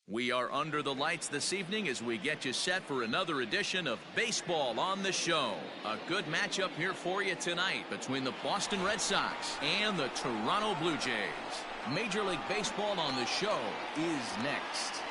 We are under the lights this evening as we get you set for another edition of Baseball on the Show. A good matchup here for you tonight between the Boston Red Sox and the Toronto Blue Jays. Major League Baseball on the Show is next.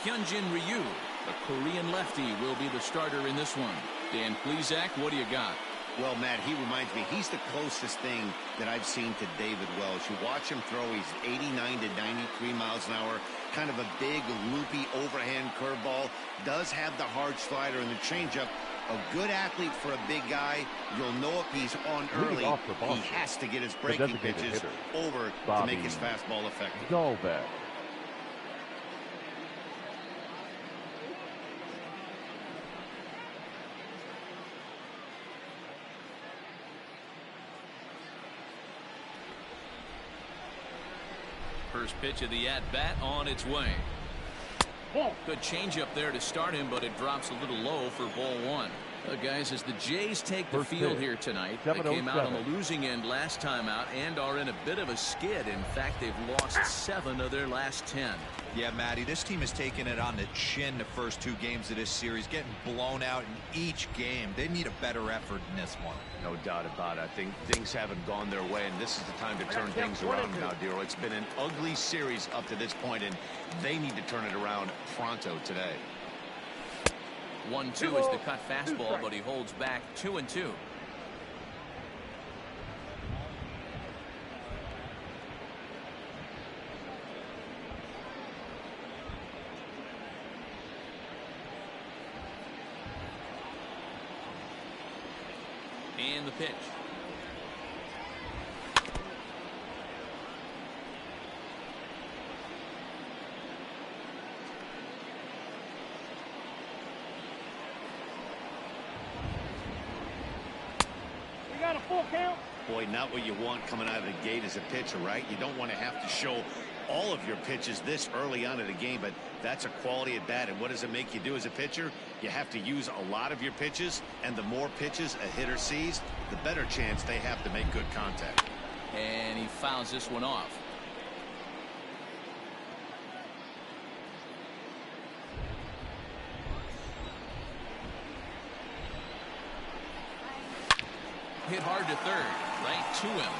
Hyunjin Ryu, the Korean lefty, will be the starter in this one. Dan Plesac, what do you got? Well, Matt, he reminds me, he's the closest thing that I've seen to David Wells. You watch him throw, he's 89 to 93 miles an hour, kind of a big, loopy, overhand curveball, does have the hard slider and the changeup. A good athlete for a big guy. You'll know if he's on early, he has to get his breaking pitches over to make his fastball effective. First pitch of the at-bat on its way. Good changeup there to start him, but it drops a little low for ball one. Guys, as the Jays take the field here tonight, they came out on the losing end last time out and are in a bit of a skid. In fact, they've lost 7 of their last 10. Yeah, Matty, this team has taken it on the chin the first 2 games of this series, getting blown out in each game. They need a better effort in this one. No doubt about it. I think things haven't gone their way, and this is the time to turn things around now, Dero. It's been an ugly series up to this point, and they need to turn it around pronto today. 1-2 is the cut fastball, but he holds back 2-2. And the pitch. Got a full count. Boy, not what you want coming out of the gate as a pitcher, right? You don't want to have to show all of your pitches this early on in the game, but that's a quality at bat. And what does it make you do as a pitcher? You have to use a lot of your pitches, and the more pitches a hitter sees, the better chance they have to make good contact. And he fouls this one off. Hit hard to third, right to him.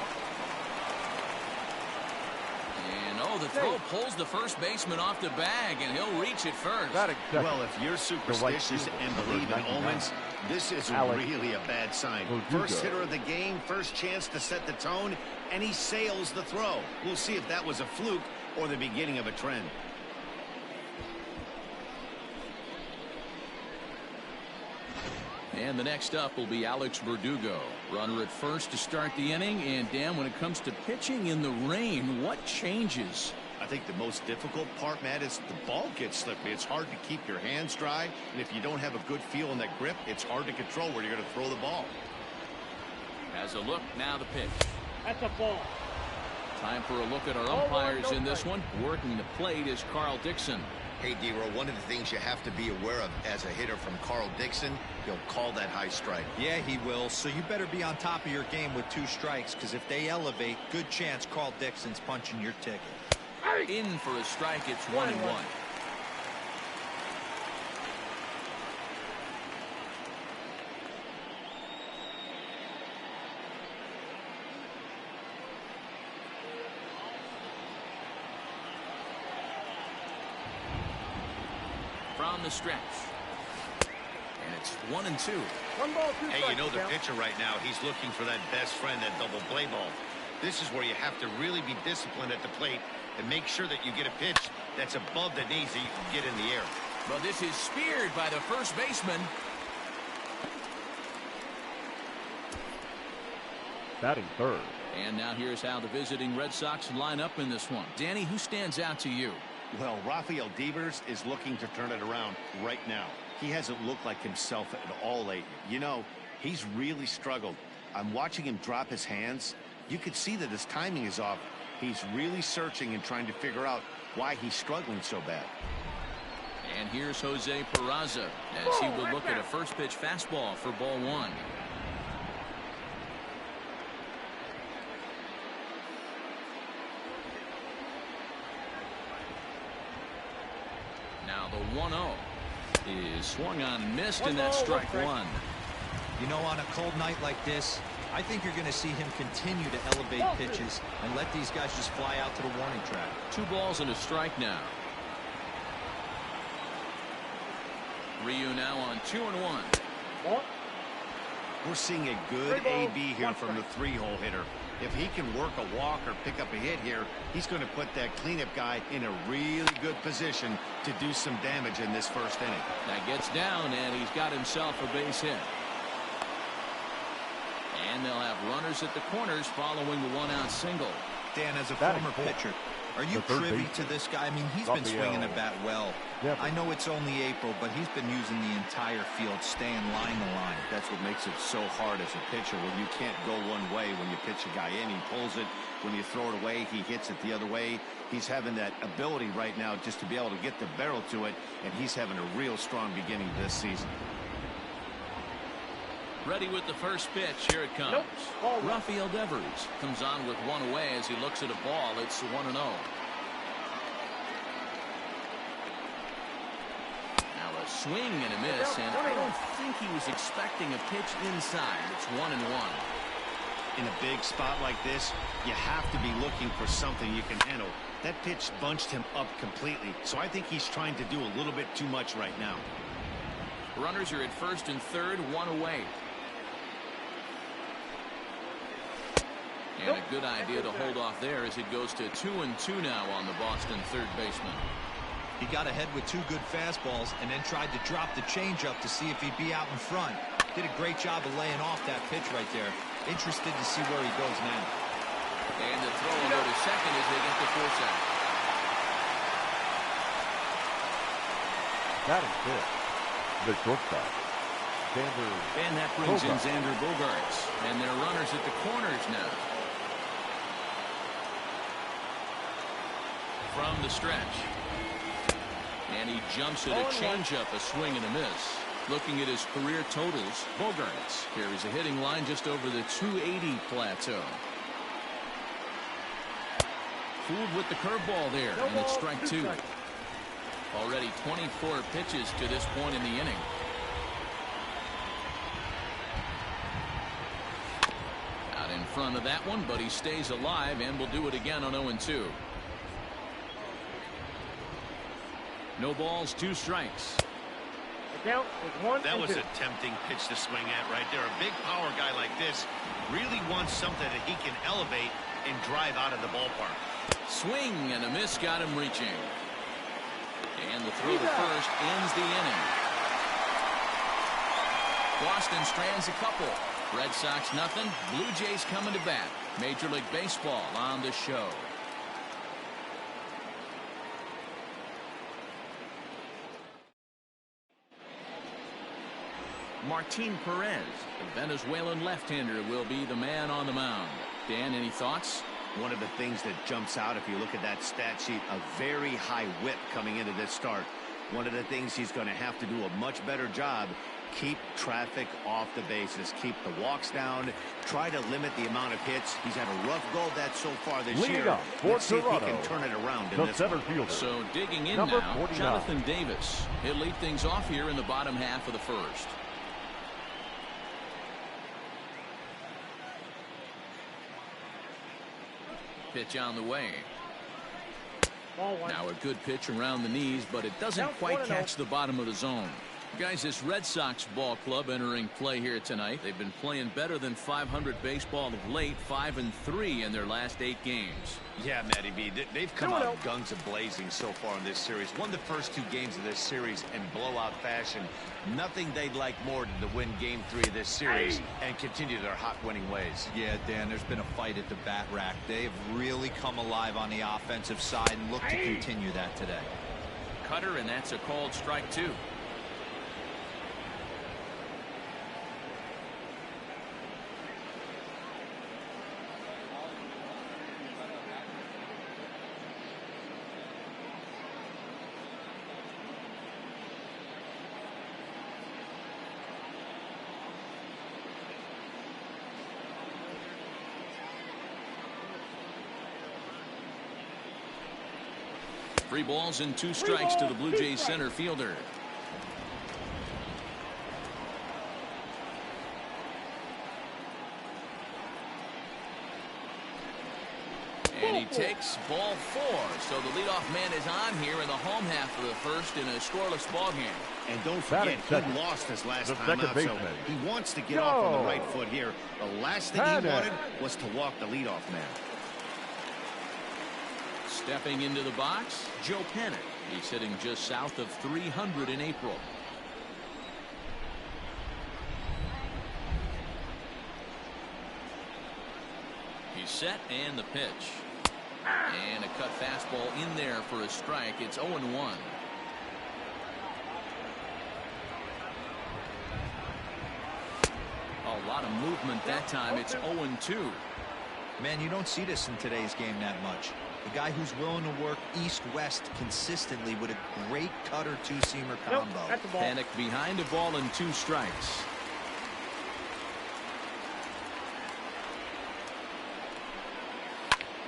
And oh, the throw pulls the first baseman off the bag, and he'll reach it first. Well, if you're superstitious and believe in omens, this is really a bad sign. First hitter of the game, first chance to set the tone, and he sails the throw. We'll see if that was a fluke or the beginning of a trend. And the next up will be Alex Verdugo. Runner at first to start the inning. And Dan, when it comes to pitching in the rain, what changes? I think the most difficult part, Matt, is the ball gets slippery. It's hard to keep your hands dry. And if you don't have a good feel in that grip, it's hard to control where you're going to throw the ball. Has a look, now the pitch. That's a ball. Time for a look at our umpires in this one. Working the plate is Carl Dixon. Hey, Dero, one of the things you have to be aware of as a hitter from Carl Dixon, he'll call that high strike. Yeah, he will. So you better be on top of your game with 2 strikes, because if they elevate, good chance Carl Dixon's punching your ticket. In for a strike, it's 1-1. From the stretch. And it's 1-2. Hey, you know the pitcher right now, he's looking for that best friend, that double play ball. This is where you have to really be disciplined at the plate and make sure that you get a pitch that's above the knees that you can get in the air. Well, this is speared by the first baseman. Batting third. And now here's how the visiting Red Sox line up in this one. Danny, who stands out to you? Well, Rafael Devers is looking to turn it around right now. He hasn't looked like himself at all lately. You know, he's really struggled. I'm watching him drop his hands. You could see that his timing is off. He's really searching and trying to figure out why he's struggling so bad. And here's Jose Peraza as he will look at a first pitch fastball for ball 1. swung on and missed, and that's strike one. You know, on a cold night like this, I think you're going to see him continue to elevate pitches and let these guys just fly out to the warning track. 2 balls and a strike now. Ryu now on 2-1. We're seeing a good AB here from the 3-hole hitter. If he can work a walk or pick up a hit here, he's going to put that cleanup guy in a really good position to do some damage in this first inning. That gets down, and he's got himself a base hit. And they'll have runners at the corners following the 1-out single. Dan, as a former pitcher, are you privy to this guy? I mean, he's been swinging the bat well. I know it's only April, but he's been using the entire field, staying line to line. That's what makes it so hard as a pitcher, when you can't go one way. When you pitch a guy in, he pulls it. When you throw it away, he hits it the other way. He's having that ability right now just to be able to get the barrel to it, and he's having a real strong beginning this season. Ready with the first pitch. Here it comes. Rafael Devers comes on with one away as he looks at a ball. It's 1-0. Now a swing and a miss, and I don't think he was expecting a pitch inside. It's 1-1. In a big spot like this, you have to be looking for something you can handle. That pitch bunched him up completely, so I think he's trying to do a little bit too much right now. Runners are at first and third, 1 away. And a good idea to hold off there as it goes to 2-2 now on the Boston third baseman. He got ahead with 2 good fastballs and then tried to drop the changeup to see if he'd be out in front. Did a great job of laying off that pitch right there. Interested to see where he goes now. And the throw will go to second as they get the force out. That is good. The shortstop. And that brings in Xander Bogaerts. And their runners at the corners now. From the stretch. And he jumps at a changeup, a swing and a miss. Looking at his career totals, Bogaerts carries a hitting line just over the 280 plateau. Fooled with the curveball there, and it's strike 2. Already 24 pitches to this point in the inning. Out in front of that one, but he stays alive and will do it again on 0-2. No balls, 2 strikes. That was a tempting pitch to swing at right there. A big power guy like this really wants something that he can elevate and drive out of the ballpark. Swing and a miss got him reaching. And the throw to first ends the inning. Boston strands a couple. Red Sox nothing. Blue Jays coming to bat. Major League Baseball on the show. Martin Perez, the Venezuelan left-hander, will be the man on the mound. Dan, any thoughts? One of the things that jumps out if you look at that stat sheet, a very high whip coming into this start. One of the things he's going to have to do a much better job, keep traffic off the bases, keep the walks down, try to limit the amount of hits. He's had a rough go of that so far this year. Let's see if he can turn it around in this one. So digging in now, Jonathan Davis. He'll lead things off here in the bottom half of the first. Pitch on the way. Now a good pitch around the knees, but it doesn't quite catch the bottom of the zone. Guys, this Red Sox ball club entering play here tonight. They've been playing better than 500 baseball of late, 5-3 in their last 8 games. Yeah, Matty B, they've come out guns a-blazing so far in this series. Won the first 2 games of this series in blowout fashion. Nothing they'd like more than to win Game 3 of this series and continue their hot winning ways. Yeah, Dan, there's been a fight at the bat rack. They've really come alive on the offensive side and look to continue that today. Cutter, and that's a called strike 2. Three balls and 2 strikes to the Blue Jays center fielder. And he takes ball 4. So the leadoff man is on here in the home half of the first in a scoreless ball game. And don't forget, he lost his last time out, so he wants to get off on the right foot here. The last thing he wanted was to walk the leadoff man. Stepping into the box, Joe Panic. He's hitting just south of 300 in April. He's set and the pitch. And a cut fastball in there for a strike. It's 0-1. A lot of movement that time. It's 0-2. Man, you don't see this in today's game that much. The guy who's willing to work east-west consistently with a great cutter two-seamer combo. Panic behind a ball and 2 strikes.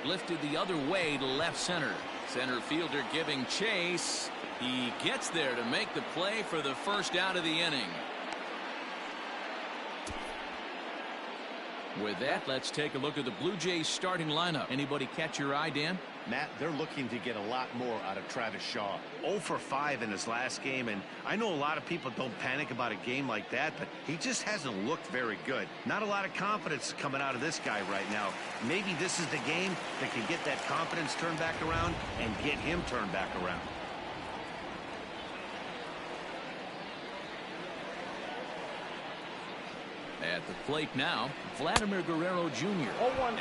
Lifted the other way to left center. Center fielder giving chase. He gets there to make the play for the first out of the inning. With that, let's take a look at the Blue Jays starting lineup. Anybody catch your eye, Dan? Matt, they're looking to get a lot more out of Travis Shaw. 0 for 5 in his last game, and I know a lot of people don't panic about a game like that, but he just hasn't looked very good. Not a lot of confidence coming out of this guy right now. Maybe this is the game that can get that confidence turned back around and get him turned back around. At the plate now, Vladimir Guerrero Jr.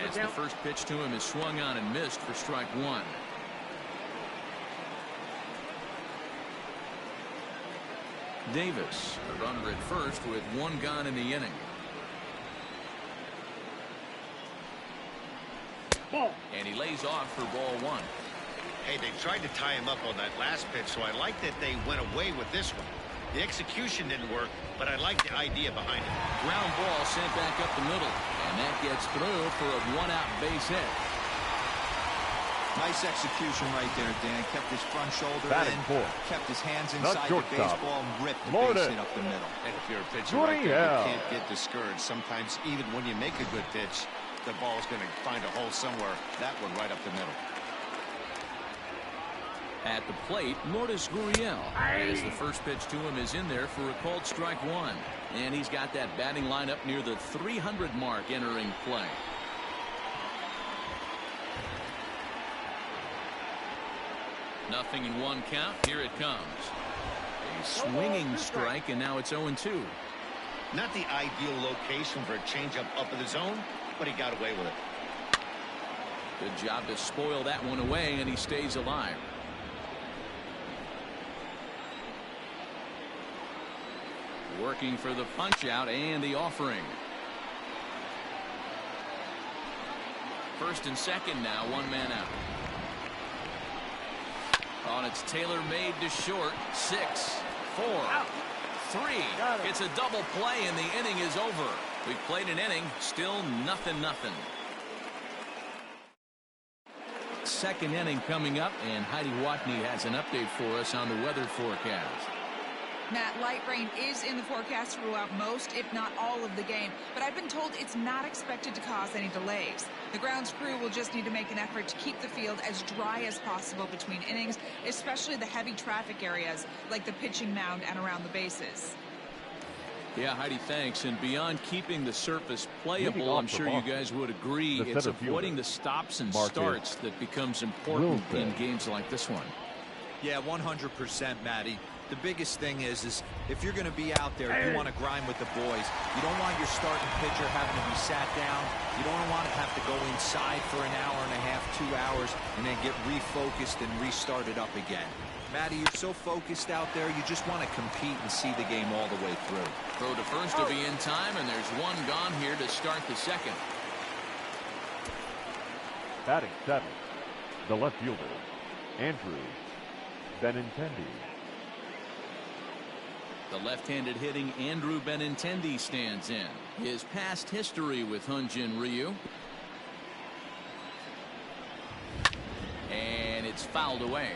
As the first pitch to him is swung on and missed for strike 1. Davis, a runner at first with 1 gone in the inning. And he lays off for ball 1. Hey, they tried to tie him up on that last pitch, so I like that they went away with this one. The execution didn't work, but I like the idea behind it. Ground ball sent back up the middle, and that gets through for a 1-out base hit. Nice execution right there, Dan. Kept his front shoulder Batting in, fourth. kept his hands Not inside the shortstop. baseball, and ripped the Morton. base hit up the middle. And if you're a pitcher right there, you can't get discouraged. Sometimes even when you make a good pitch, the ball's going to find a hole somewhere. That one right up the middle. At the plate, Lourdes Gurriel, as the first pitch to him is in there for a called strike 1. And he's got that batting lineup near the 300 mark entering play. Nothing in 1 count. Here it comes. A swinging strike, and now it's 0-2. Not the ideal location for a changeup up in the zone, but he got away with it. Good job to spoil that one away, and he stays alive. Working for the punch out and the offering. First and second now, 1 man out. Oh, and it's Taylor made to short. 6, 4, 3. It's a double play and the inning is over. We've played an inning, still nothing. Second inning coming up, and Heidi Watney has an update for us on the weather forecast. Matt, light rain is in the forecast throughout most, if not all, of the game, but I've been told it's not expected to cause any delays. The grounds crew will just need to make an effort to keep the field as dry as possible between innings, especially the heavy traffic areas like the pitching mound and around the bases. Yeah, Heidi, thanks. And beyond keeping the surface playable, I'm sure you guys would agree it's avoiding the stops and starts that becomes important in games like this one. Yeah, 100%, Matty. The biggest thing is if you're going to be out there, you want to grind with the boys. You don't want your starting pitcher having to be sat down. You don't want to have to go inside for an hour and a half, 2 hours, and then get refocused and restarted up again. Matty, you're so focused out there, you just want to compete and see the game all the way through. Throw to first to be in time, and there's 1 gone here to start the second. Batting 7, the left fielder, Andrew Benintendi. The left-handed hitting Andrew Benintendi stands in. His past history with Hyunjin Ryu. And it's fouled away.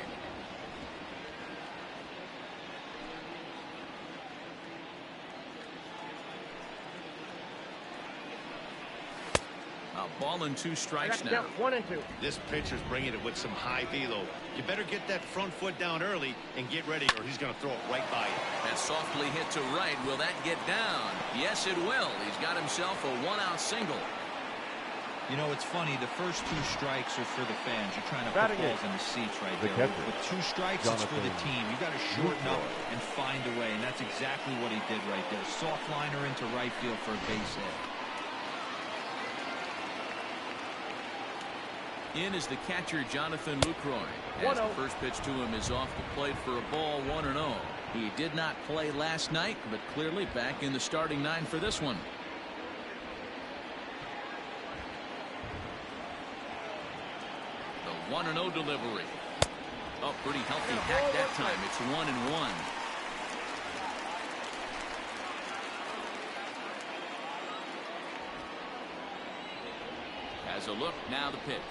A ball and 2 strikes now. 1 and 2. This pitcher's bringing it with some high velo. You better get that front foot down early and get ready, or he's going to throw it right by you. That softly hit to right. Will that get down? Yes, it will. He's got himself a 1-out single. You know, it's funny. The first 2 strikes are for the fans. You're trying to put balls in the seats right there. With 2 strikes, it's for the team. You got to shorten up and find a way, and that's exactly what he did right there. Soft liner into right field for a base hit. In is the catcher, Jonathan Lucroy. As the first pitch to him is off the plate for a ball, 1-0. He did not play last night, but clearly back in the starting 9 for this one. The 1-0 delivery. Oh, pretty healthy hack that time. It's 1-1. Has a look, now the pitch.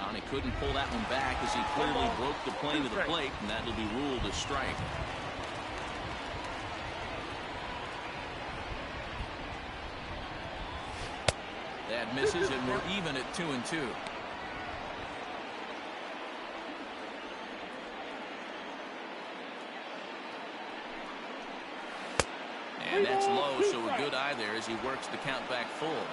And he couldn't pull that one back as he clearly broke the plane to the plate, and that'll be ruled a strike. That misses, and we're even at 2-2. And that's low, so a good eye there as he works the count back full.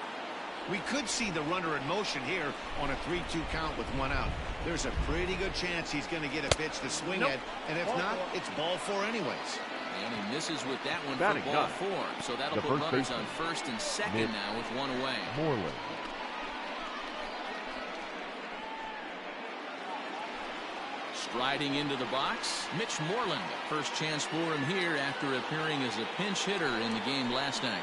We could see the runner in motion here on a 3-2 count with 1 out. There's a pretty good chance he's going to get a pitch to swing at, and if not, it's ball 4 anyways. And he misses with that one for ball 4, so that'll put runners on first and second now with 1 away. Moreland. Striding into the box, Mitch Moreland. First chance for him here after appearing as a pinch hitter in the game last night.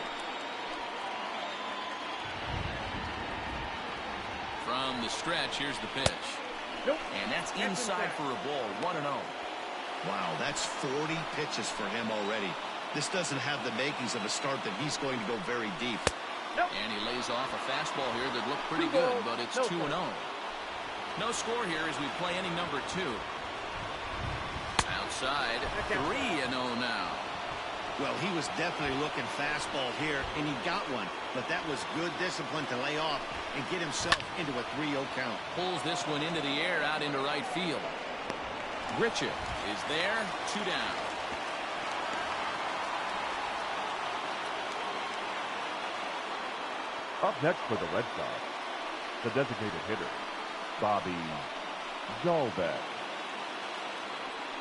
From the stretch, here's the pitch. And that's inside for a ball, 1-0. Wow, that's 40 pitches for him already. This doesn't have the makings of a start that he's going to go very deep. And he lays off a fastball here that looked pretty good, but it's 2-0. No score here as we play inning number 2. Outside, 3-0 now. Well, he was definitely looking fastball here, and he got one. But that was good discipline to lay off and get himself into a 3-0 count. Pulls this one into the air out into right field. Richard is there, 2 down. Up next for the Red Sox, the designated hitter, Bobby Dalbec.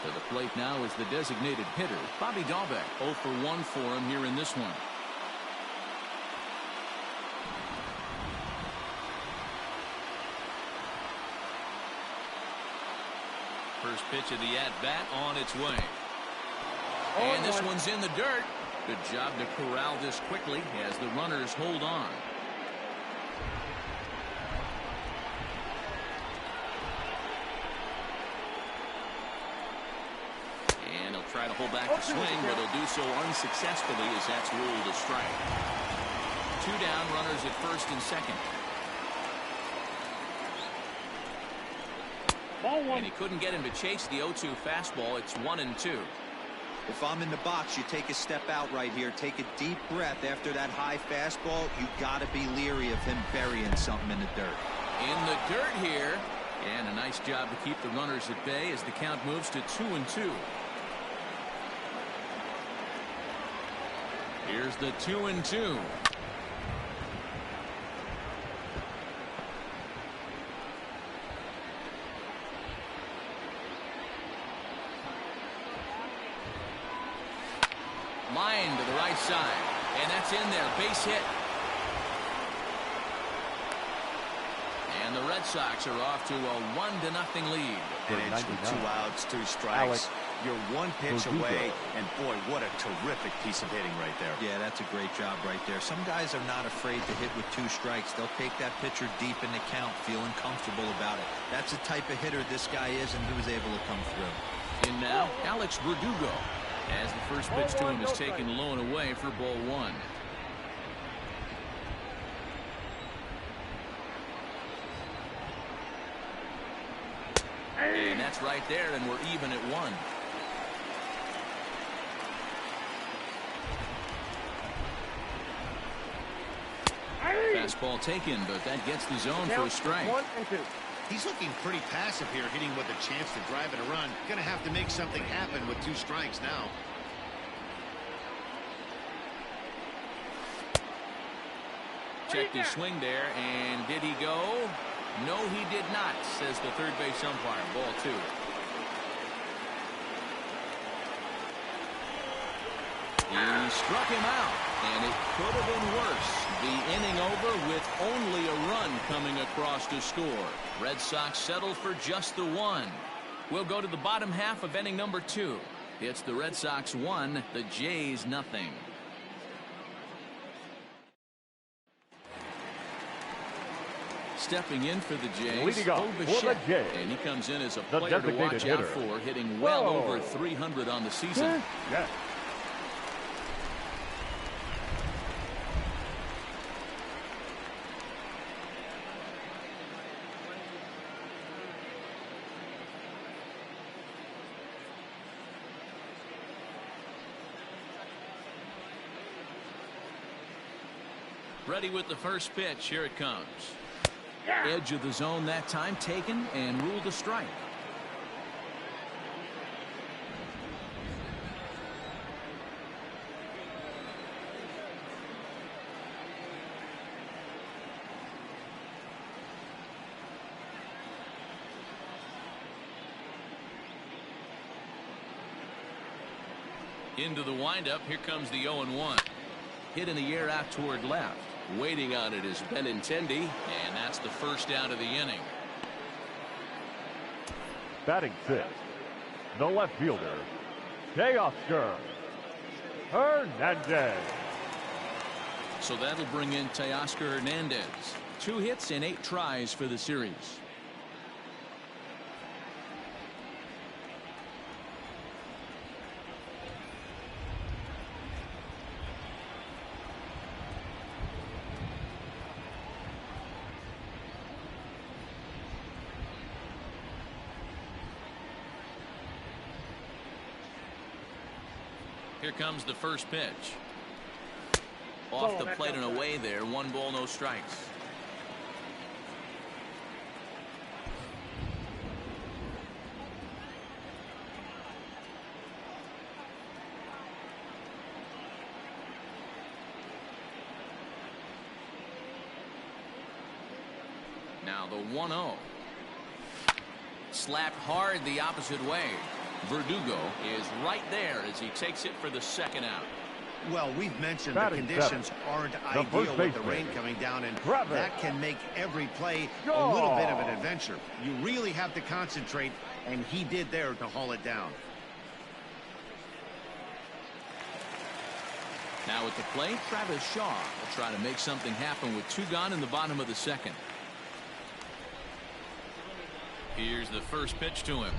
To the plate now is the designated hitter, Bobby Dalbec. 0 for 1 for him here in this one. First pitch of the at-bat on its way. And this one's in the dirt. Good job to corral this quickly as the runners hold on. And he'll try to hold back the swing, but he'll do so unsuccessfully as that's ruled a strike. 2 down, runners at first and second. And he couldn't get him to chase the 0-2 fastball. It's 1-2. If I'm in the box, you take a step out right here. Take a deep breath after that high fastball. You got to be leery of him burying something in the dirt. In the dirt here. And a nice job to keep the runners at bay as the count moves to 2-2. Here's the 2-2. Line to the right side, and that's in there, base hit. And the Red Sox are off to a 1-0 lead. And it's with 2 outs, 2 strikes. You're 1 pitch away, and boy, what a terrific piece of hitting right there. Yeah, that's a great job right there. Some guys are not afraid to hit with 2 strikes. They'll take that pitcher deep in the count, feeling comfortable about it. That's the type of hitter this guy is, and he was able to come through. And now, Alex Verdugo, as the first pitch to him is taken low and away for ball 1. And that's right there, and we're even at 1. Fastball taken, but that gets the zone for a strike. 1 and 2. He's looking pretty passive here, hitting with a chance to drive it a run. Gonna have to make something happen with 2 strikes now. Checked his swing there, and did he go? No, he did not, says the third base umpire. Ball 2. He struck him out, and it could have been worse. The inning over with only a run coming across to score. Red Sox settle for just the 1. We'll go to the bottom half of inning number 2. It's the Red Sox 1, the Jays nothing. Stepping in for the Jays, and he comes in as a player to watch out for, hitting well over 300 on the season. Yes. Ready with the first pitch. Here it comes. Edge of the zone that time taken and ruled a strike. Into the windup. Here comes the 0-1. Hit in the air out toward left. Waiting on it is Benintendi, and that's the first out of the inning. Batting 6th, the left fielder, Teoscar Hernandez. So that'll bring in Teoscar Hernandez. 2 hits and 8 tries for the series. Here comes the first pitch. Off the plate and away there. 1 ball, no strikes. Now the 1-0. Slapped hard the opposite way. Verdugo is right there as he takes it for the second out. Well, we've mentioned the conditions aren't ideal with the rain coming down, and that can make every play a little bit of an adventure. You really have to concentrate, and he did there to haul it down. Now at the plate, Travis Shaw will try to make something happen with 2 gone in the bottom of the 2nd. Here's the first pitch to him.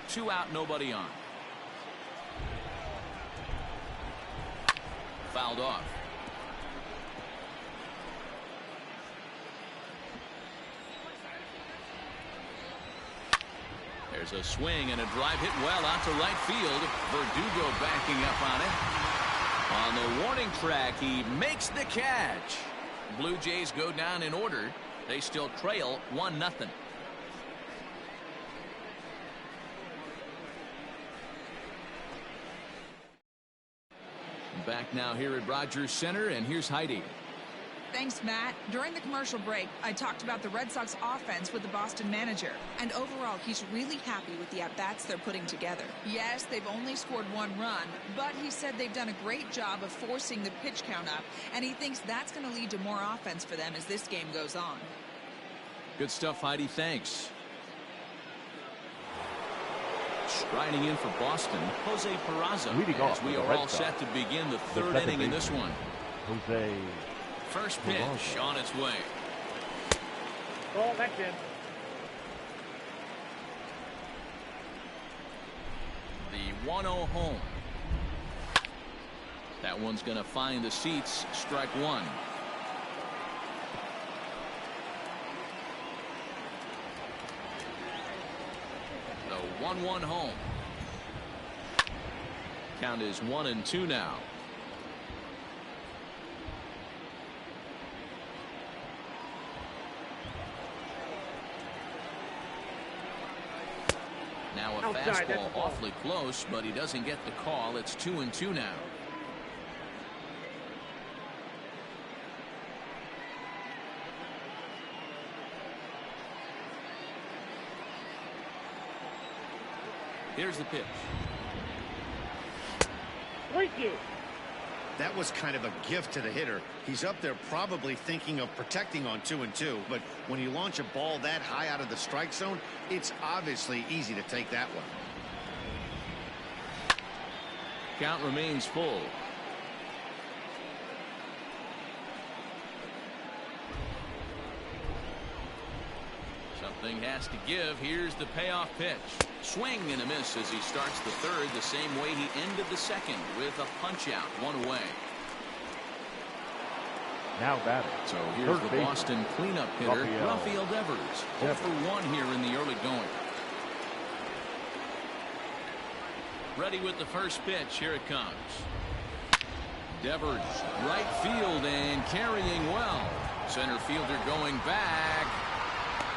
2 out, nobody on. Fouled off. There's a swing and a drive hit well out to right field. Verdugo backing up on it. On the warning track, he makes the catch. Blue Jays go down in order. They still trail 1-0. Back now here at Rogers Center, and here's Heidi. Thanks, Matt. During the commercial break, I talked about the Red Sox offense with the Boston manager. And overall, he's really happy with the at-bats they're putting together. Yes, they've only scored 1 run, but he said they've done a great job of forcing the pitch count up, and he thinks that's going to lead to more offense for them as this game goes on. Good stuff, Heidi. Thanks. Striding in for Boston, Jose Peraza, as we are all set to begin the 3rd inning in this one. Jose. First pitch on its way. Ball, that's in. The 1-0 home. That one's going to find the seats. Strike 1. The 1-1 home. Count is 1-2 now. Now a fastball awfully close, but he doesn't get the call. It's 2-2 now. Here's the pitch. That was kind of a gift to the hitter. He's up there probably thinking of protecting on 2-2, but when you launch a ball that high out of the strike zone, it's obviously easy to take that one. Count remains full. Something has to give. Here's the payoff pitch. Swing and a miss as he starts the third the same way he ended the second, with a punch out, one away. Now batting. So here's the Boston cleanup hitter, Rafael Devers. 0 for 1 here in the early going. Ready with the first pitch. Here it comes. Devers, right field and carrying well. Center fielder going back.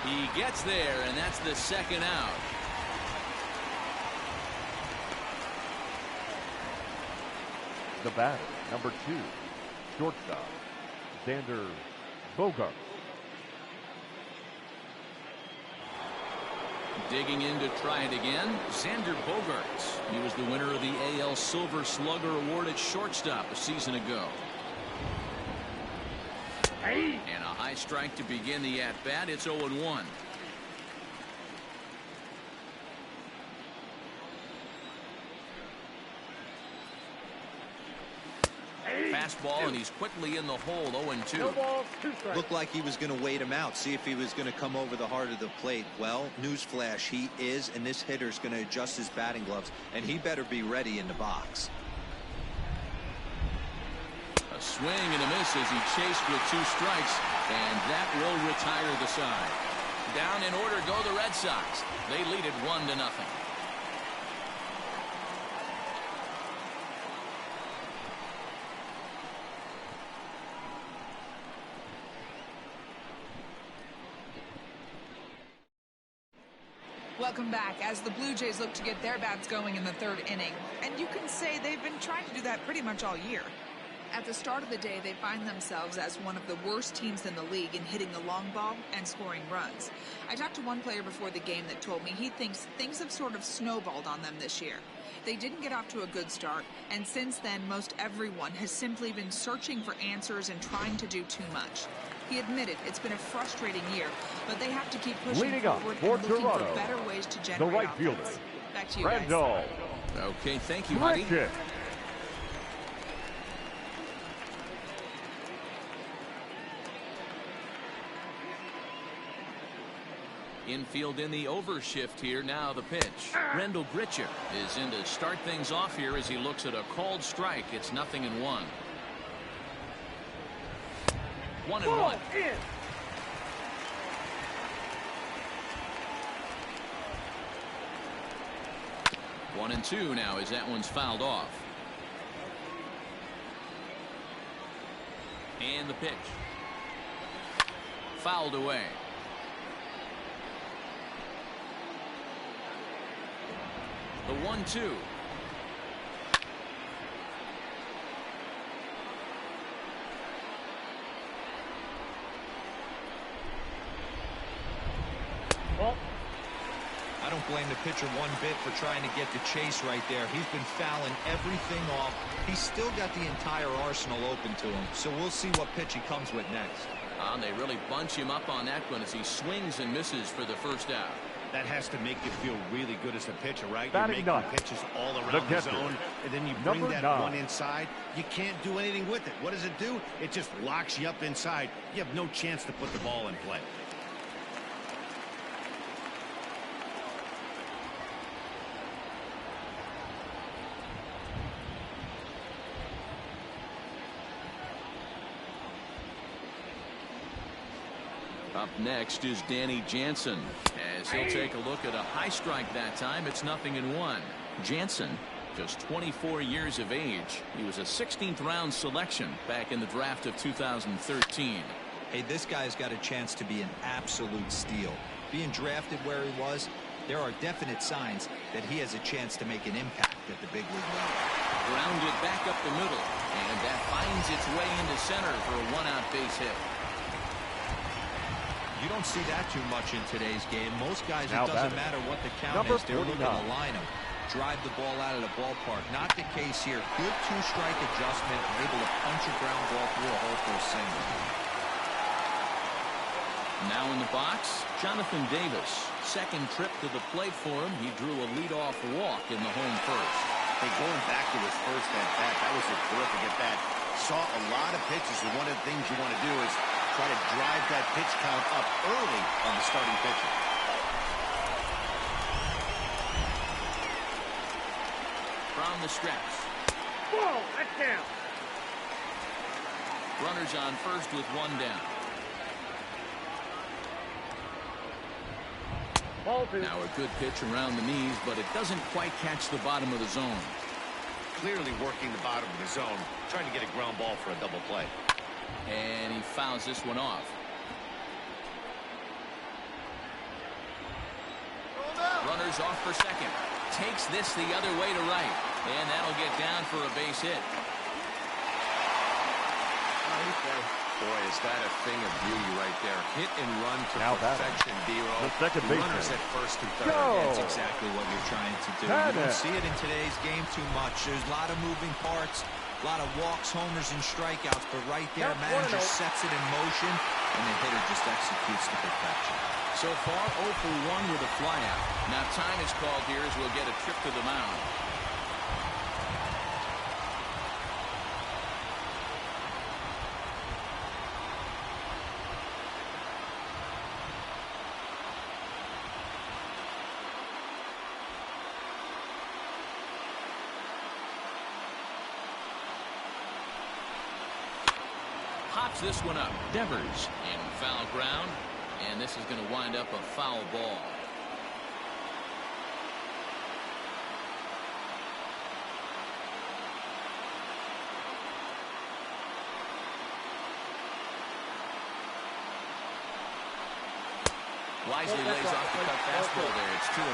He gets there, and that's the second out. The batter, number 2, shortstop, Xander Bogaerts. Digging in to try it again, Xander Bogaerts. He was the winner of the AL Silver Slugger Award at shortstop a season ago. And a high strike to begin the at-bat. It's 0-1. Fastball, and he's quickly in the hole. 0-2. No balls, 2 strikes. Looked like he was going to wait him out, see if he was going to come over the heart of the plate. Well, newsflash, he is, and this hitter's going to adjust his batting gloves, and he better be ready in the box. A swing and a miss as he chased with 2 strikes, and that will retire the side. Down in order go the Red Sox. They lead it 1-0. Welcome back as the Blue Jays look to get their bats going in the 3rd inning. And you can say they've been trying to do that pretty much all year. At the start of the day, they find themselves as one of the worst teams in the league in hitting the long ball and scoring runs. I talked to one player before the game that told me he thinks things have sort of snowballed on them this year. They didn't get off to a good start, and since then, most everyone has simply been searching for answers and trying to do too much. He admitted it's been a frustrating year, but they have to keep pushing forward and looking for better ways to generate the right offense. fielder, Back to you Randall. guys. Okay, thank you, Heidi. Infield in the overshift here. Now the pitch. Rendell Gritcher is in to start things off here as he looks at a called strike. It's 0-1. 1-1. 1-2 now as that one's fouled off. And the pitch. Fouled away. The 1-2. I don't blame the pitcher one bit for trying to get the chase right there. He's been fouling everything off. He's still got the entire arsenal open to him, so we'll see what pitch he comes with next. And they really bunch him up on that one as he swings and misses for the first out. That has to make you feel really good as a pitcher, right? Batting You're making pitches all around the zone, and then you bring that one inside. You can't do anything with it. What does it do? It just locks you up inside. You have no chance to put the ball in play. Up next is Danny Jansen as he'll take a look at a high strike that time. It's 0-1. Jansen, just 24 years of age. He was a 16th round selection back in the draft of 2013. Hey, this guy's got a chance to be an absolute steal. Being drafted where he was, there are definite signs that he has a chance to make an impact at the big league level. Grounded back up the middle, and that finds its way into center for a one-out base hit. You don't see that too much in today's game. Most guys, it doesn't matter what the count is. They're looking to line them, drive the ball out of the ballpark. Not the case here. Good two-strike adjustment, able to punch a ground ball through a hole for a single. Now in the box, Jonathan Davis. Second trip to the plate for him. He drew a leadoff walk in the home first. Hey, going back to his first at-bat, that was a terrific at-bat. Saw a lot of pitches, and one of the things you want to do is try to drive that pitch count up early on the starting pitcher. From the stretch. Whoa, that's down. Runners on first with one down. Ball two. Now a good pitch around the knees, but it doesn't quite catch the bottom of the zone. Clearly working the bottom of the zone, trying to get a ground ball for a double play. And he fouls this one off. Runners off for second. Takes this the other way to right. And that'll get down for a base hit. Boy, is that a thing of beauty right there. Hit and run to perfection, D-Roll. The second baseman. Runners at first and third. That's exactly what you're trying to do. You don't see it in today's game too much. There's a lot of moving parts, a lot of walks, homers, and strikeouts. But right there, manager sets it in motion, and the hitter just executes to perfection. So far, 0 for 1 with a flyout. Now time is called here as we'll get a trip to the mound. Pops this one up. Devers in foul ground, and this is going to wind up a foul ball. Wisely lays off the cut fastball there. It's 2-1.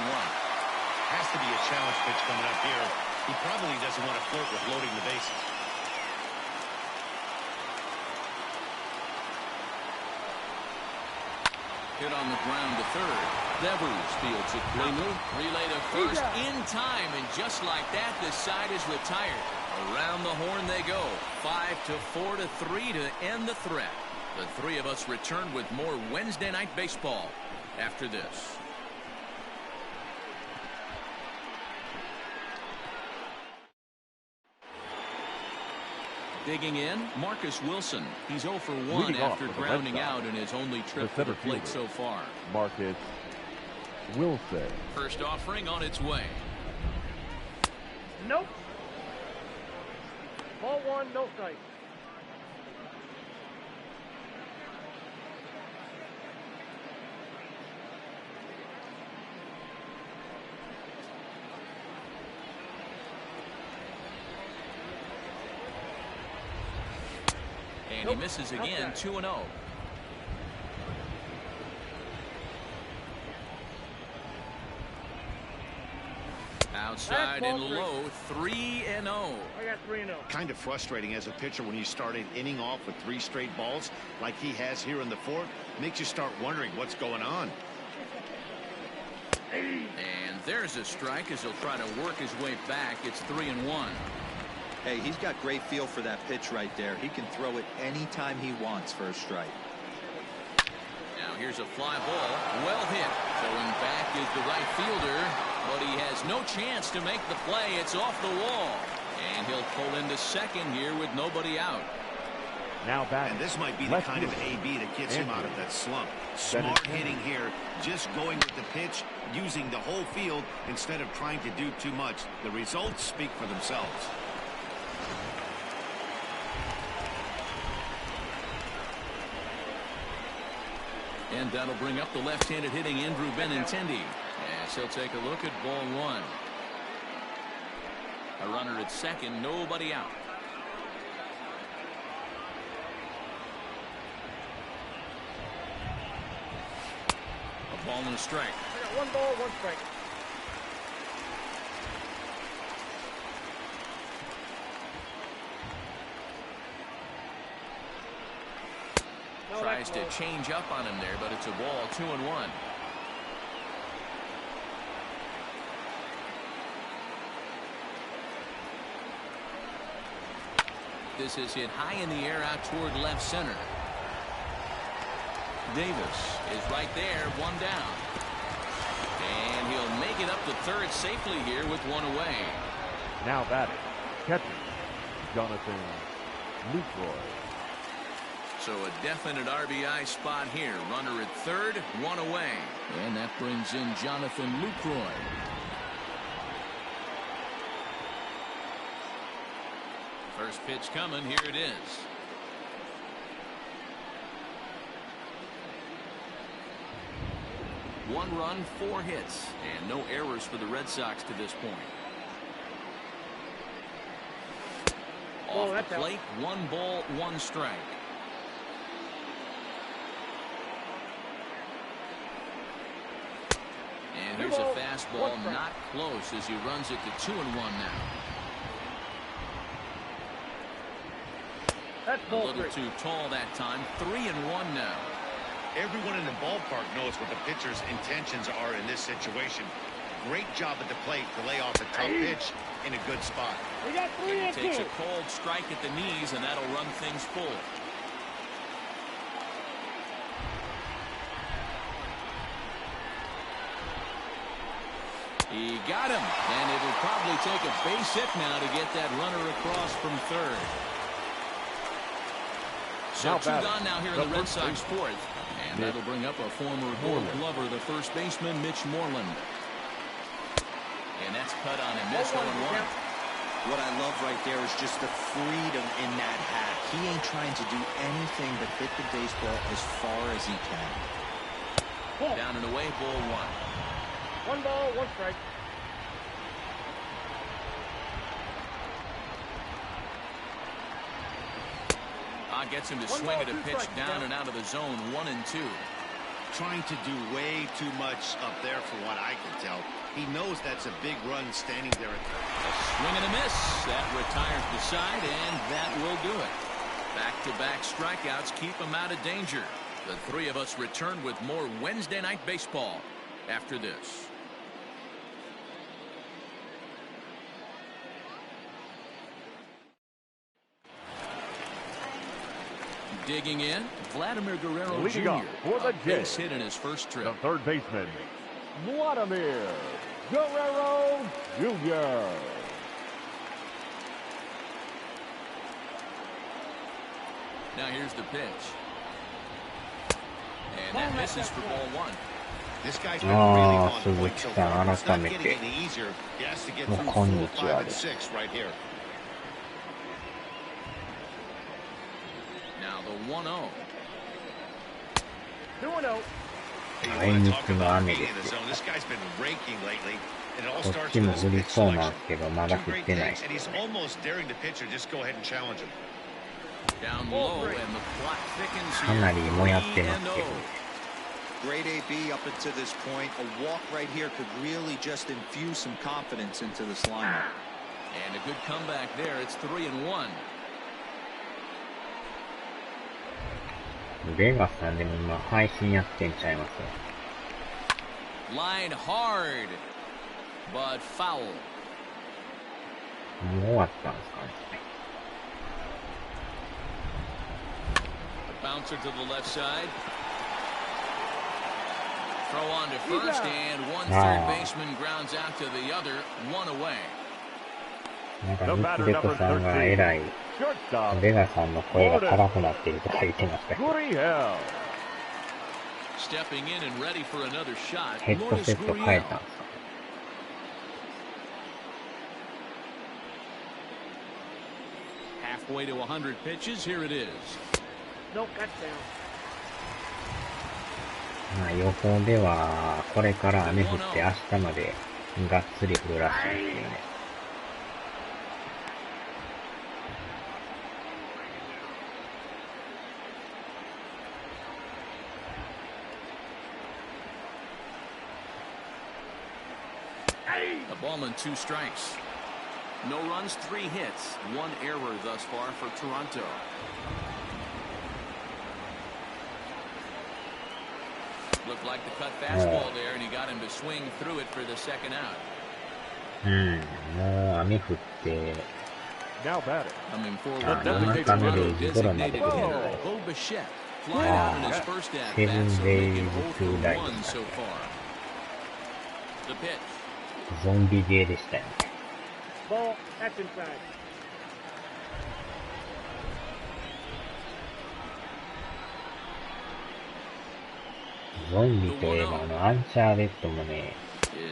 Has to be a challenge pitch coming up here. He probably doesn't want to flirt with loading the bases. Hit on the ground to third. Devers fields it cleanly. Relay to first in time, and just like that, the side is retired. Around the horn they go. 5-4-3 to end the threat. The three of us return with more Wednesday night baseball after this. Digging in, Marcus Wilson. He's 0 for 1 after grounding out in his only trip to the plate so far. Marcus Wilson. First offering on its way. Nope. Ball one, no strike. And he misses again, 2-0. Outside and low, 3-0. I got 3-0. Kind of frustrating as a pitcher when you start an inning off with 3 straight balls like he has here in the fourth. Makes you start wondering what's going on. And there's a strike as he'll try to work his way back. It's 3-1. Hey, he's got great feel for that pitch right there. He can throw it anytime he wants for a strike. Now here's a fly ball. Well hit. Going back is the right fielder, but he has no chance to make the play. It's off the wall. And he'll pull into second here with nobody out. Now back. And this might be the kind of AB that gets him out of that slump. Smart hitting here, just going with the pitch, using the whole field instead of trying to do too much. The results speak for themselves. And that'll bring up the left-handed hitting Andrew Benintendi. As he'll take a look at ball one. A runner at second, nobody out. A ball and a strike. I got 1 ball, 1 strike. Tries to change up on him there, but it's a ball, 2-1. This is hit high in the air out toward left center. Davis is right there, one down. And he'll make it up to third safely here with one away. Now batting, catcher, Jonathan Lucroy. So a definite RBI spot here. Runner at third, one away. And that brings in Jonathan Lucroy. First pitch coming, here it is. One run, 4 hits, and no errors for the Red Sox to this point. Off the plate, 1 ball, 1 strike. And here's a fastball, not close as he runs it to 2-1 now. A little too tall that time. 3-1 now. Everyone in the ballpark knows what the pitcher's intentions are in this situation. Great job at the plate to lay off a tough pitch in a good spot. We got 3-2. Takes a cold strike at the knees, and that'll run things full. He got him, and it'll probably take a base hit now to get that runner across from third. So 2 gone now here in the Red Sox fourth. And that'll bring up a former Gold Glover, the first baseman, Mitch Moreland. And that's cut on him. Missed 1-1. What I love right there is just the freedom in that hack. He ain't trying to do anything but hit the baseball as far as he can. Down and away, ball 1. 1 ball, 1 strike. Gets him to swing at a pitch down and out of the zone. 1-2. Trying to do way too much up there from what I can tell. He knows that's a big run standing there. A swing and a miss. That retires the side, and that will do it. Back-to-back strikeouts keep him out of danger. The 3 of us return with more Wednesday Night Baseball after this. Digging in, Vladimir Guerrero Jr. For the base hit in his first trip. The third baseman, Vladimir Guerrero Jr. Now here's the pitch. And that misses for ball 1. This guy's been really on point so far. Suzuki-san, It's not getting any easier. He has to get through 4, 5, and 6 right here. Now the 1-0. 2-0. あいにくの雨ですよ。This guy's been raking lately. And it all こっ starts ち with も his 降り pitch そうなん selection. ですけど、まだ Two 降っ great てない。 things, and he's almost daring the pitcher. Just go ahead and challenge him. Down low, and the plot thickens かなり here. もやってますけど。 Great AB up until this point. A walk right here could really just infuse some confidence into this lineup. And a good comeback there. It's 3-1. ベガスさんでも今配信やってんちゃいますよ。 Line hard, but foul. もう終わったんですかね。 Bouncer to the left side. Throw on to first, and one third baseman grounds out to the other, 1 away. なんかニック・デコさんがえらいベガさんの声が辛くなってるとか言ってましたけど。 Stepping in and ready for another shot. ヘッドセット変えたんですか。 Halfway to 100 pitches. Here it is. No cut down. まあ予報ではこれから雨降って明日までがっつり降るらしいんですよね。 A ball and 2 strikes. No runs, 3 hits, 1 error thus far for Toronto. Looked like the cut fastball there, and he got him to swing through it for the second out. もう雨降って、Now batting. Coming あ、 forward 7 now, 日目で Toronto 1ドラまで designated 来るんだ hitter ね。 Bo Bichette flying out in his first at bat, so 7 days making 0 to for die. 1 so far. The pitch. ゾンビゲーでしたよね。Ball, that's inside. ゾンビといえばアンチャーレッドもね、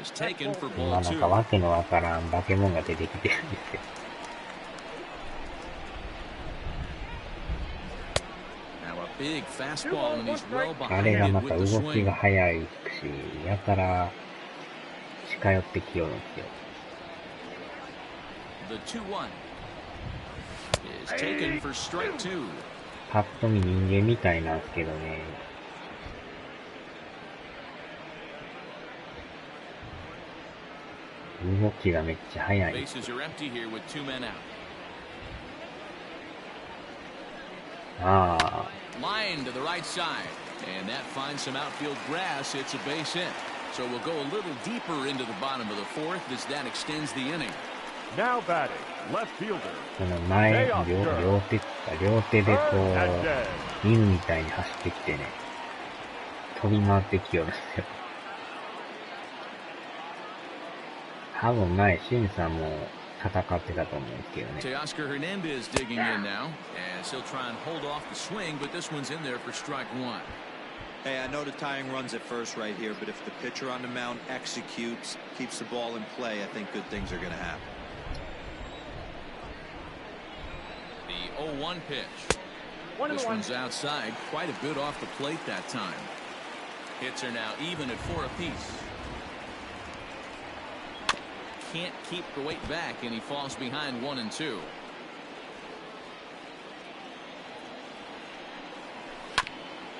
Is taken for 今 ball なん 2. かわけのわからん化け物が出てきてるんですよ。Now a big fastball, and he's well あれ behind が it ま with た the 動き swing. が速いし、やたら近寄ってきよるんですよ。The 2-1 is taken for strike 2. パッと見人間みたいなんですけどね。動きがめっちゃ速い。Bases are empty here with 2 men out. ああ。 Line to the right side, and that finds some outfield grass. It's a base hit. So we'll go a little deeper into the bottom of the fourth as that extends the inning. Now batting. Left fielder. この前、両手でこう、犬みたいに走ってきてね、飛び回ってきよるんですよ。多分前、シンさんも戦ってたと思うんですけどね。Teoscar Hernandez digging in now, as he'll try and hold off the swing, but this one's in there for strike 1. Hey, I know the tying runs at first right here, but if the pitcher on the mound executes, keeps the ball in play, I think good things are going to happen. The 0-1 pitch. This one's outside, quite a bit off the plate that time. Hits are now even at 4 apiece. Can't keep the weight back, and he falls behind 1 and 2.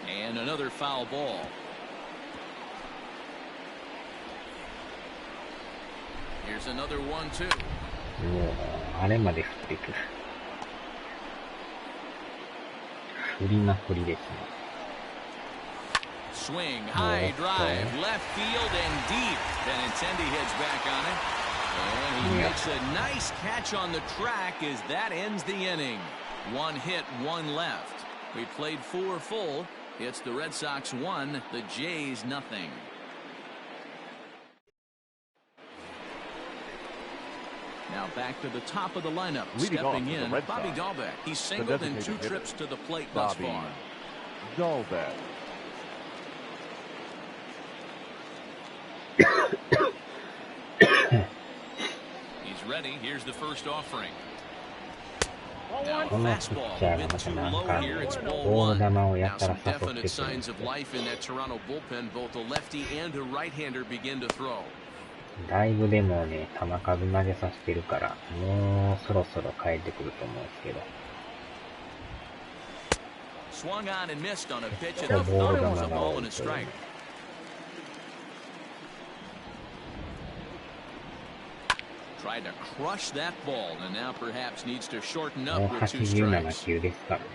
And another foul ball. Here's another 1-2. もう、あれまで降ってくる。降りまくりですね。Swing, high drive, left field and deep. Benintendi heads back on it. And he makes a nice catch on the track as that ends the inning. 1 hit, 1 left. We played 4 full. It's the Red Sox 1, the Jays 0. Now back to the top of the lineup. Stepping in, Bobby Dahlbeck. He's singled in 2 trips to the plate thus far. Dahlbeck. He's ready. Here's the first offering. このピッチャーがまたなんか、ボール球をやったら誘ってくるんですよ。だいぶでもね、球数投げさせてるから、もうそろそろ変えてくると思うんですけど。ボール球が多いという。Tried to crush that ball, and now perhaps needs to shorten up もう with 2 87 strikes. 球ですからね。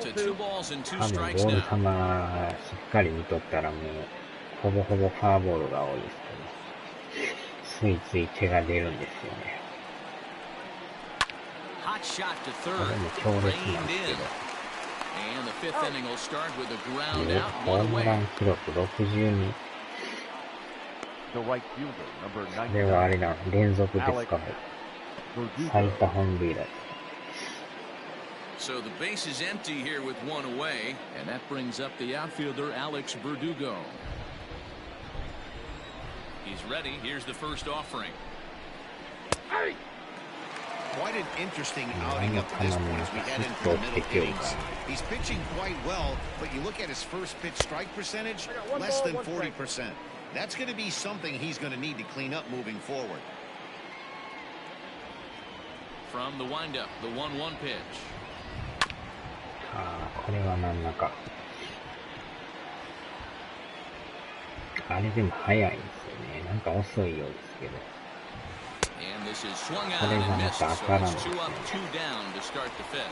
To 2 balls and 2多分ボ strikes ール now. 球しっかり見とったらもうほぼほぼフォアボールが多いですけど、ついつい手が出るんですよね。 Hot shot to これ third, も強烈なん reined ですけ in. ど。 And the 5th inning will start with a ground out, ホー 1ムラ away. ン記録62。 The right fielder, number これはあれ 99. だ、連続ですか。最多本塁打。 So the base is empty here with 1 away, and that brings up the outfielder Alex Verdugo. He's ready. Here's the first offering. Quite an interesting outing up to this point as we head into the middle innings. He's pitching quite well, but you look at his first pitch strike percentage, less than 40%. That's going to be something he's going to need to clean up moving forward. From the windup, the 1-1 pitch. ああ、これはなんだか。あれでも速いんですよね。なんか遅いようですけど。And this is swung on and missed, so it's 2 up, 2 down to start the 5th.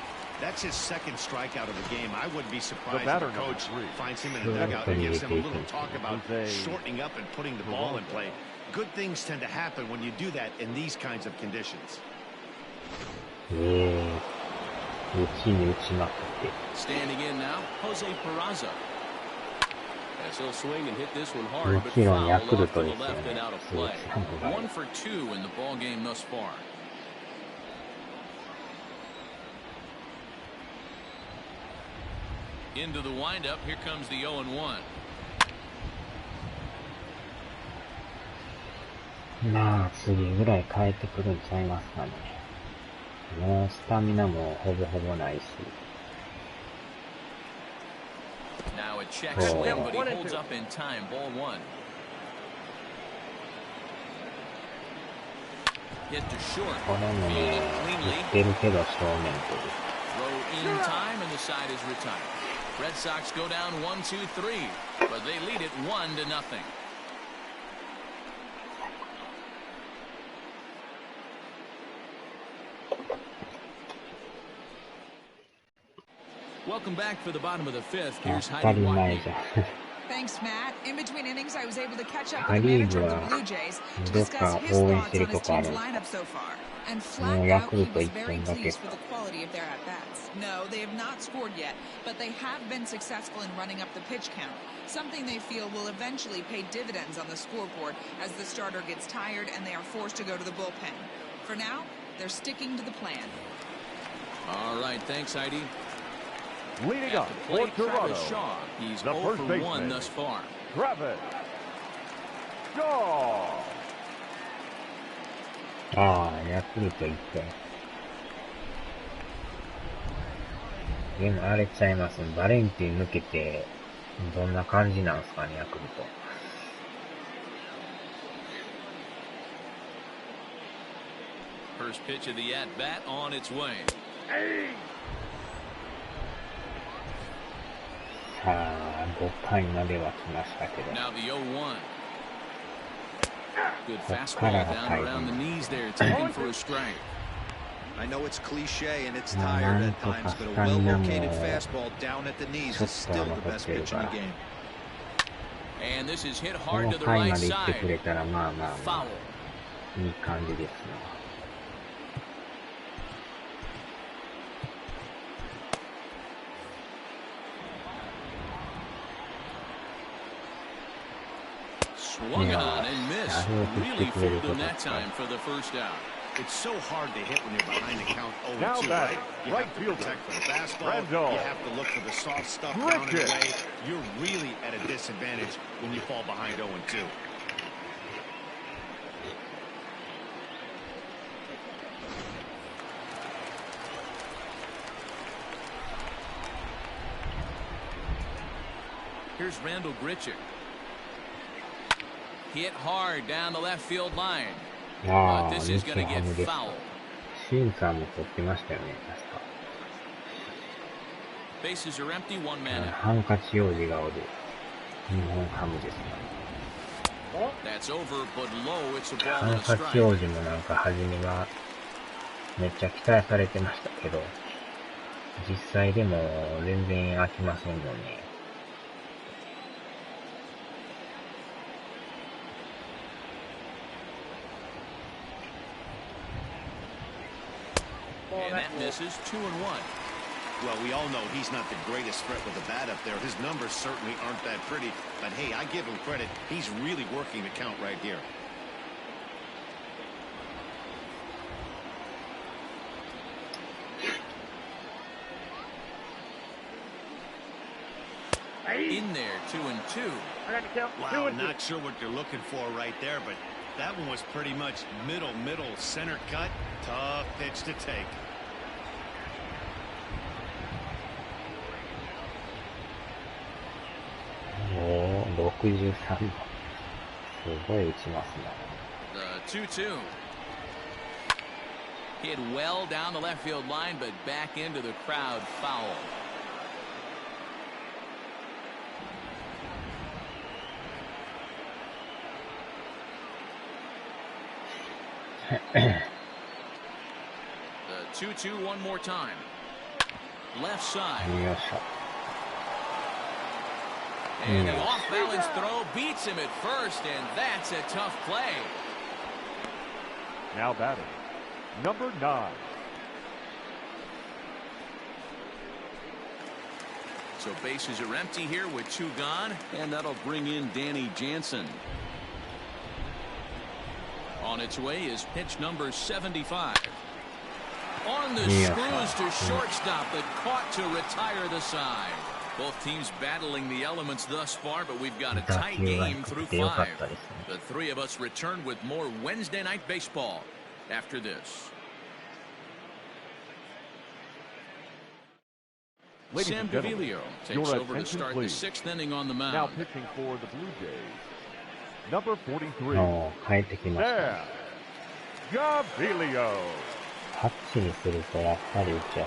That's his second strikeout of the game. I wouldn't be surprised if the coach finds him in the dugout and gives him a little talk about shortening up and putting the ball in play. Good things tend to happen when you do that in these kinds of conditions. Standing in now, Jose Peraza. As he'll swing and hit this one hard, but foul off to the left and out of play. 1 for 2 in the ball game thus far. Into the windup, here comes the 0-1. まあ次ぐらい変えてくるんちゃいますかね。もうスタミナもほぼほぼないし。Now a check swing, but he holds up in time. Ball 1. Hit to short. これもね、打ってるけど正面という。Throw in time, and the side is retired. Red Sox go down 1-2-3, but they lead it 1-0. Welcome back for the bottom of the 5th. Here's Heidi Watney. Thanks, Matt. In between innings, I was able to catch up with the manager of the Blue Jays to discuss his thoughts on his team's lineup so far. And flat out, he was very pleased with the quality of their at-bats. No, they have not scored yet, but they have been successful in running up the pitch count, something they feel will eventually pay dividends on the scoreboard as the starter gets tired and they are forced to go to the bullpen. For now, they're sticking to the plan. All right, thanks, Heidi. Leading up for Toronto, Shaw. He's the 0 first for 1 baseman, thus far. Travis Shaw. ああ、ヤクルト1点。でもあれちゃいます。バレンティン抜けて、どんな感じなんですかね、ヤクルト。First pitch of the at-bat on its way. さあ、5回までは来ましたけど。Now the 0-1. Good fastball down around the knees there, taken for a strike. I know it's cliche and it's tired at times, but a well-located fastball down at the knees is still the best pitch in the game. And this is hit こ hard の to the 回 right まで行ってく side. れたら、まあまあま Foul. あ、いい感じですね。Swung on and missed. Really fooled them that time for the first out. It's so hard to hit when you're behind the count 0-2, Now right? You right have to fielder, protect for the fastball. Randall. You have to look for the soft stuff down and away. You're really at a disadvantage when you fall behind 0-2. Here's Randall Grichuk. Hit hard down the left field line. あ But あ、 this 日 is ハ going to get ムです。 foul. シンさんも取ってましたよね、確か。Bases are empty, 1 man out. ハンカチ王子がおる日本ハムですね。 That's over, but low. It's a ハ ball ン and a カチ王 strike. 子もなんか初めはめっちゃ期待されてましたけど、実際でも全然飽きませんよね。And that misses 2-1. Well, we all know he's not the greatest threat with the bat up there. His numbers certainly aren't that pretty. But, hey, I give him credit. He's really working the count right here. In there, 2-2. I got to count. Wow, not sure what you're looking for right there, but that one was pretty much middle, center cut. Tough pitch to take. もう63番。すごい打ちますね。The 2-2. Hit well down the left field line, but back into the crowd. Foul. The 2-2 one more time. Left side. And the off-balance throw beats him at first, and that's a tough play. Now batting, number 9. So bases are empty here with 2 gone, and that'll bring in Danny Jansen. On its way is pitch number 75. On the screws to shortstop, but caught to retire the side. Both teams battling the elements thus far, but we've got a tight game through 5. The 3 of us return with more Wednesday night baseball after this. Sam Gaviglio takes over to start the 6th inning on the mound. Now pitching for the Blue Jays, number 43. There, Gaviglio. タッチにするとやっぱりうちは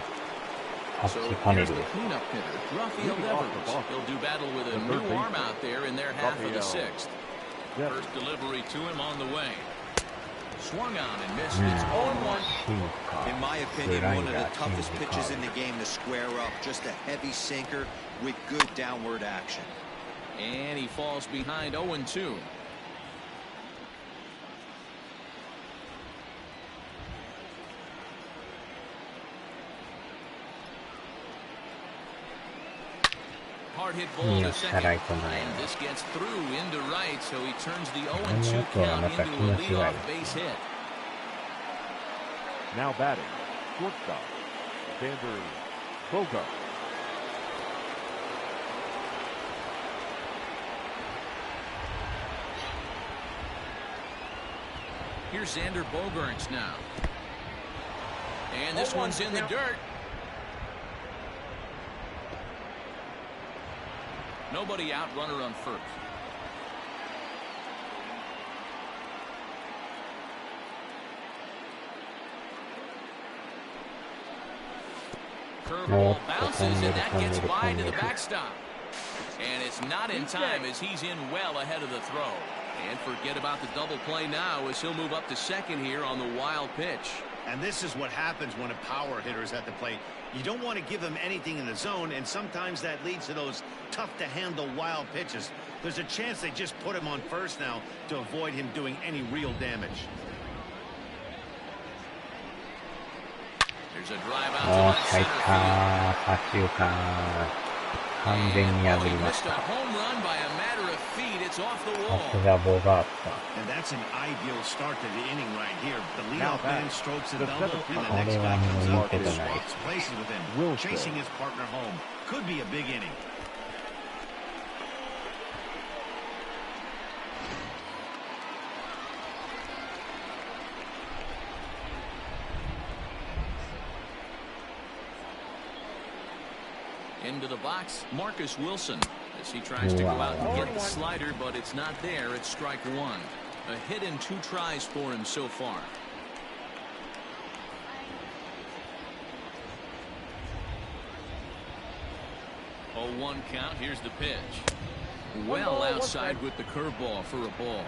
タッチ So パネ here's ル the です。 cleanup hitter, Rafael Devers. He'll do battle with a new arm out there in their half of the 6th. First delivery to him on the way. Swung on and missed. It's 0-1. In my opinion, one of the toughest pitches in the game to square up. Just a heavy sinker with good downward action. And he falls behind 0-2. Hard hit ball to second, and this gets through into right, so he turns the 0-2 count into a leadoff base hit. Now batting, shortstop, Xander Bogart. Here's Xander Bogaerts now. And this one's in the dirt. Nobody out, runner on first. Curveball bounces, and that gets by to the backstop. And it's not in time as he's in well ahead of the throw. And forget about the double play now as he'll move up to second here on the wild pitch. And this is what happens when a power hitter is at the plate. You don't want to give them anything in the zone, and sometimes that leads to those tough-to-handle wild pitches. There's a chance they just put him on first now to avoid him doing any real damage. There's a drive out to left center field. And he missed a home run by a matter of feet. It's off the wall. And that's an ideal start to the inning right here. The leadoff man strokes a double, and the next guy comes up and swaps places with him, chasing his partner home. Could be a big inning. Into the box, Marcus Wilson, as he tries to go out and get the slider, but it's not there. It's strike 1. A hit in 2 tries for him so far. Oh, 1 count. Here's the pitch. Well outside with the curveball for a ball.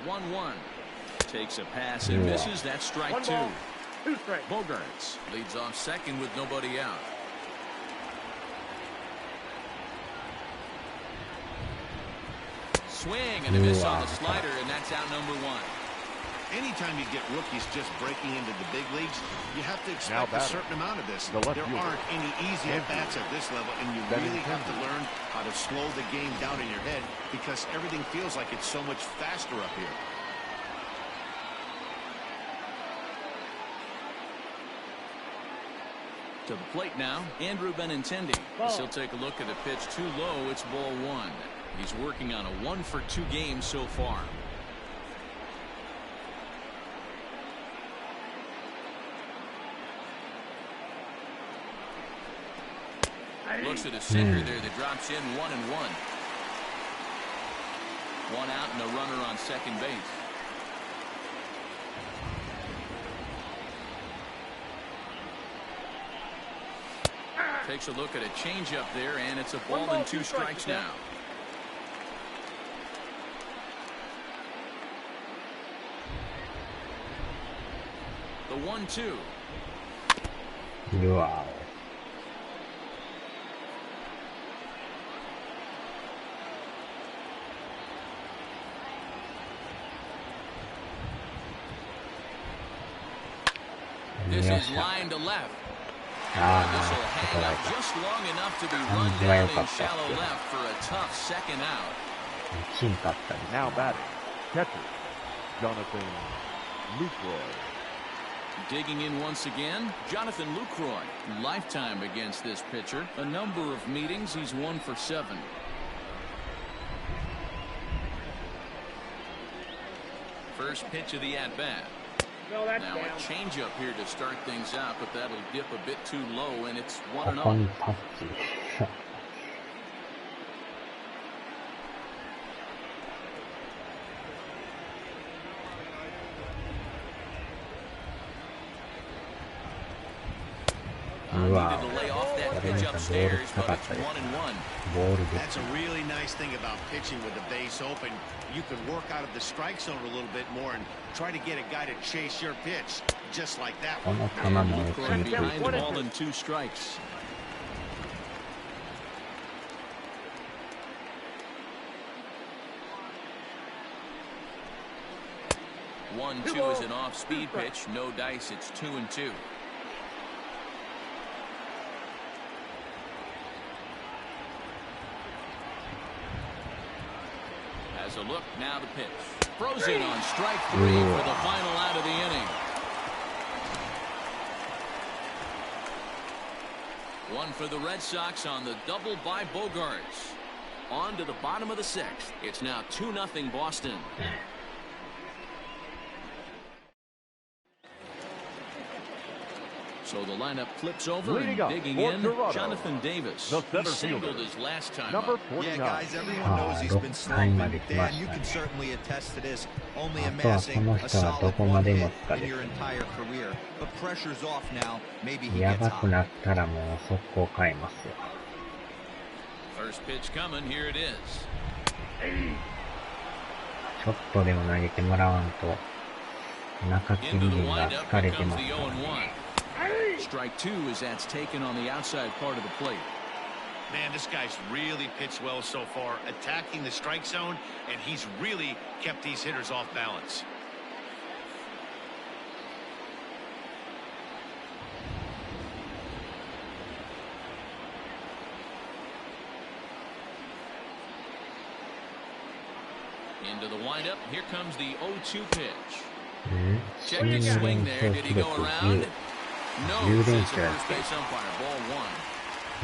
1-1. Takes a pass and misses. That's strike 2. Bogaerts leads off second with nobody out. Swing and a miss on the slider, and that's out number 1. Anytime you get rookies just breaking into the big leagues, you have to expect a certain amount of this. There aren't any easy at-bats at this level, and you really have to learn how to slow the game down in your head because everything feels like it's so much faster up here. To the plate now, Andrew Benintendi. As he'll take a look at a pitch too low. It's ball 1. He's working on a 1-for-2 game so far. Looks at a sinker there that drops in 1-1. 1 out and a runner on second base. Takes a look at a changeup there, and it's a ball and 2 strikes now. The 1-2. Wow. This is line to left. This will hang up just long enough to be run down in shallow left for a tough second out. Now batting, catcher, Jonathan Lucroy. Digging in once again, Jonathan Lucroy. Lifetime against this pitcher. A number of meetings, he's 1 for 7. First pitch of the at-bat. No, that's now down. a changeup here to start things out, but that'll dip a bit too low, and it's 1-0. Needed to lay off that pitch upstairs, but it's 1-1. That's a really nice thing about pitching with the base open. You can work out of the strike zone a little bit more and try to get a guy to chase your pitch, just like that one. And behind the ball and 2 strikes. One, 2 is an off-speed pitch. No dice. It's 2-2. Has a look. Now the pitch. Throws in on strike 3 for the final out of the inning. One for the Red Sox on the double by Bogaerts. On to the bottom of the 6th. It's now 2-0 Boston. So the lineup flips over and digging in. Jonathan Davis. He singled his last time up. Yeah, guys, everyone knows he's been slow, but Dan, you can certainly attest to this. Only amassing a solid 1 hit in your entire career. But pressure's off now. Maybe he gets hot. First pitch coming. Here it is. ちょっとでも投げてもらわんと中継ぎ陣が疲れてますからね。Strike 2 as that's taken on the outside part of the plate. Man, this guy's really pitched well so far, attacking the strike zone, and he's really kept these hitters off balance. Into the windup. Here comes the 0-2 pitch. Check his swing there. Did he go around? No, says the first base umpire. Ball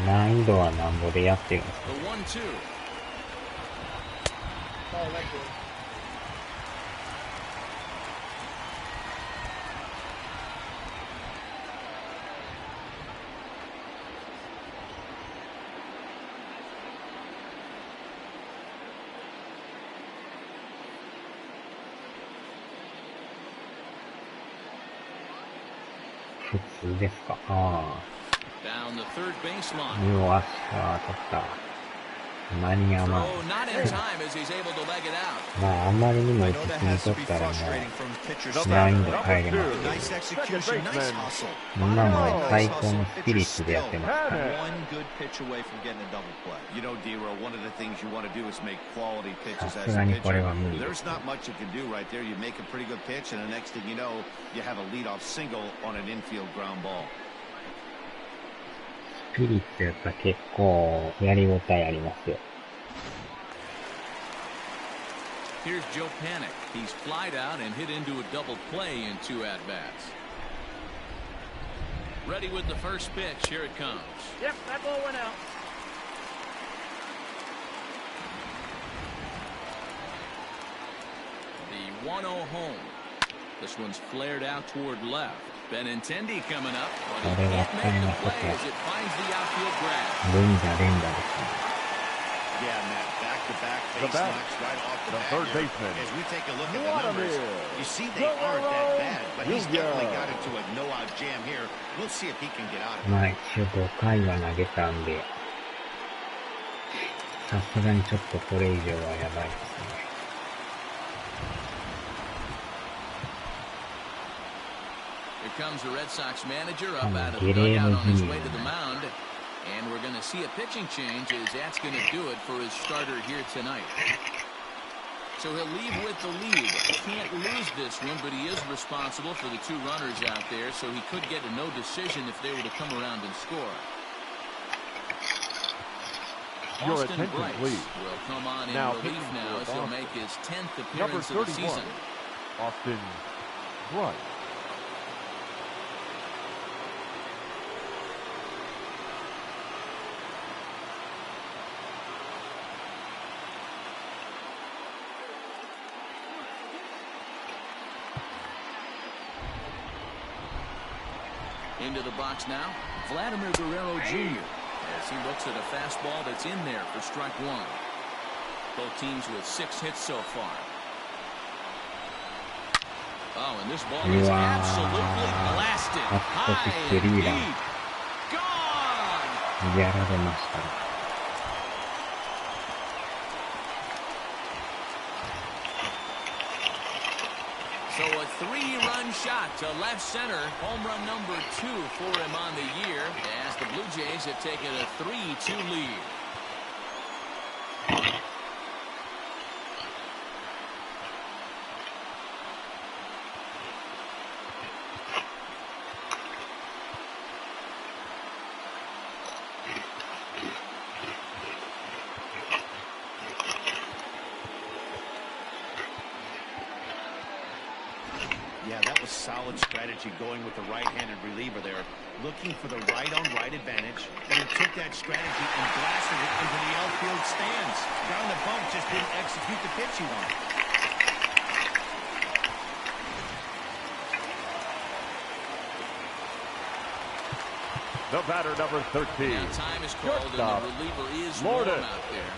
1. 難易度はなんぼでやってるんですか。 The 1-2. Oh, that's good. 普通ですか。ああ。Down the third baseline. うわ、取った。間に合わん。Throw not in time as he's able to leg it out. まあ、あんまりにも一気に取ったらもう、難易度変えれます。 Nice execution, nice hustle. 今も最高のスピリッツでやってますから。 One good pitch away from getting a double play. You know, D-Row, one of the things you want to do is make quality pitches さ as す a がにこれ pitcher. は無理で There's す。 not much you can do right there. You make a pretty good pitch, and the next thing you know, you have a leadoff single on an infield ground ball. スピリッツやったら結構やりごたえありますよ。 Here's Joe Panic. He's flied out and hit into a double play in 2 at-bats. Ready with the first pitch. Here it comes. Yep, that ball went out. The 1-0 home. This one's flared out toward left. Benintendi coming up, but he can't make the play as it finds the outfield grab. 連打ですね。Yeah, Matt, back-to-back The face bat, knocks right off the the bat third here. baseman. As we take a look at the numbers, you see they aren't that bad, but he's definitely got into a no-out jam here. We'll see if he can get out of it. まあ一応5回は投げたんで、さすがにちょっとこれ以上はやばいですね。Here comes the Red Sox manager up out of the dugout on his way to the mound. And we're going to see a pitching change as that's going to do it for his starter here tonight. So he'll leave with the lead. Can't lose this one, but he is responsible for the 2 runners out there, so he could get a no decision if they were to come around and score. Your Austin attention, Bryce please. will come on in Now relief now as he'll make his 10th Number appearance of the 31, season. Austin Bryce. Into the box now, Vladimir Guerrero Jr. as he looks at a fastball that's in there for strike 1. Both teams with 6 hits so far. Oh, and this ball is absolutely blasted. High and deep. Gone! やられましたね。So a 3-run shot to left center. Home run number 2 for him on the year as the Blue Jays have taken a 3-2 lead. Yeah, that was solid strategy going with the right-handed reliever there, looking for the right-on-right advantage, and he took that strategy and blasted it into the outfield stands. Down the bump, just didn't execute the pitch he wanted. The batter, number 13. Now time is called, and the reliever is warm out there.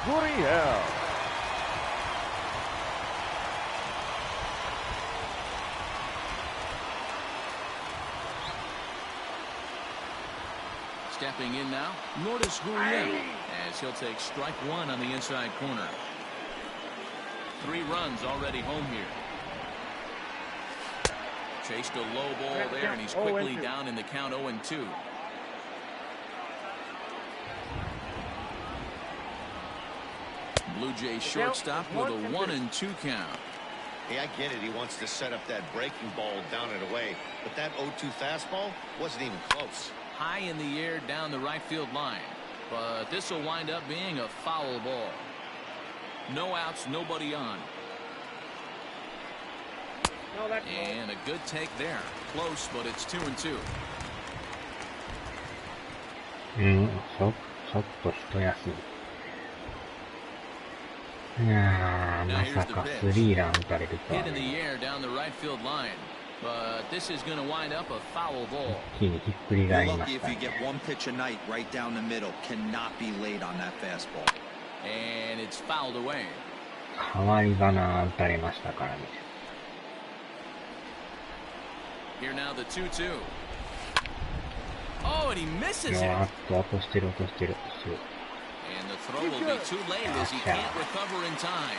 Gurriel. Stepping in now, Lourdes Gurriel, as he'll take strike 1 on the inside corner. 3 runs already home here. Chased a low ball there, and he's quickly down in the count 0-2. Blue Jays shortstop with a 1-2 count. Hey, I get it. He wants to set up that breaking ball down and away, but that 0-2 fastball wasn't even close. High in the air down the right field line, but this will wind up being a foul ball. No outs, nobody on. And a good take there. Close, but it's 2-2. ちょっと一休み。いやー、まさか3ラン打たれるとは Hit in the air down the right field line. But this is going to wind up a foul ball. 一気にひっくり返りま Lucky した if you ね。 get 1 pitch a night right down the middle. Cannot be late on that fastball. And it's fouled away. 変わり花打たれましたからね。Here now the 2-2. Oh, and he misses it. 落としてる。And the throw will be too late as he can't recover in time.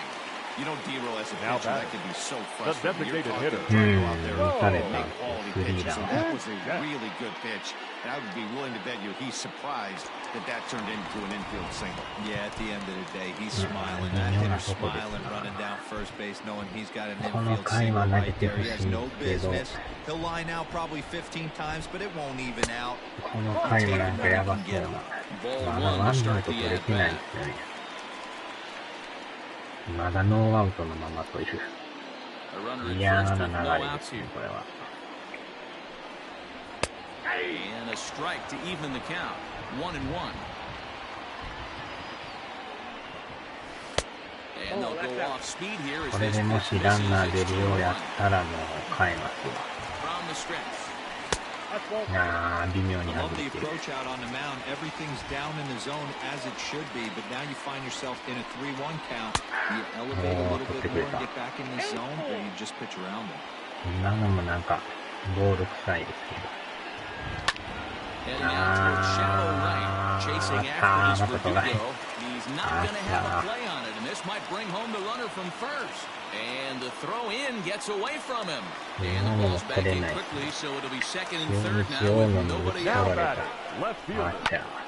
You know, D-Roll, as a Now pitcher, that batting, could be so the frustrating. You're designated talking hitter. to go out there Whoa. and make quality pitches, so that was a really good pitch, and I would be willing to bet you he's surprised that turned into an infield single. Yeah, at the end of the day, he's smiling. That hitter's smiling, running down first base, knowing he's got an infield single right there. He has no business. He'll line out probably 15 times, but it won't even out. この回もなんかやばそうな。まだワンアウト取れてないですよね。まだノーアウトのままという嫌な流れですね、これは。And a strike to even the count. 1-1. And they'll go off speed here as これ this でも pitch しランナー misses. 出るようやったらもう変えますわ。From the stretch. あー、微妙に I 外 love the れてる。 approach out on the mound. Everything's down in the zone as it should be, but now you find yourself in a 3-1 count. You elevate a little bit more and get back in this zone, or you just pitch around them. 今のもなんか、ボール臭いですけど。Heading out towards shallow right, chasing after this Verdugo. He's not going to have a play on it, and this might bring home the runner from first. And the throw in gets away from him. And the ball's back in quickly, so it'll be second and third now with nobody out. Left fielder.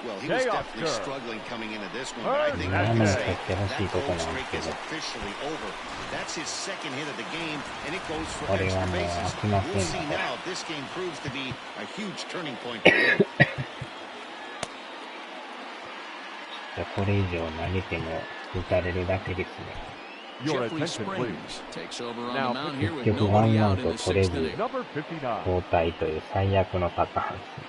Well, he was definitely struggling coming into this one, but I think I can say that goal streak is officially over. That's his second hit of the game, and it goes for extra bases. We'll see now if this game proves to be a huge turning point for him. これ以上投げても打たれるだけですね。Your attention, please. Takes over on the mound here with 結局ワ nobody ンアウ out in ト the 取れ sixth ず inning. Number 59. 交代という最悪のパターンですね。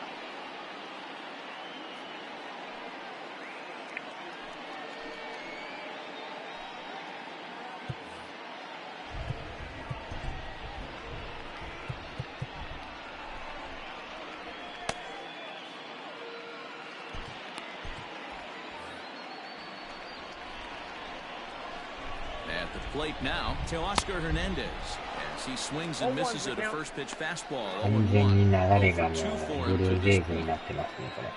At the plate now, Teoscar Hernandez. As he swings and misses at a first pitch fastball. 完全に流 0-1. れがも 0 for 2 for う him ブル to ージェ this イズに point. なってますね、これ。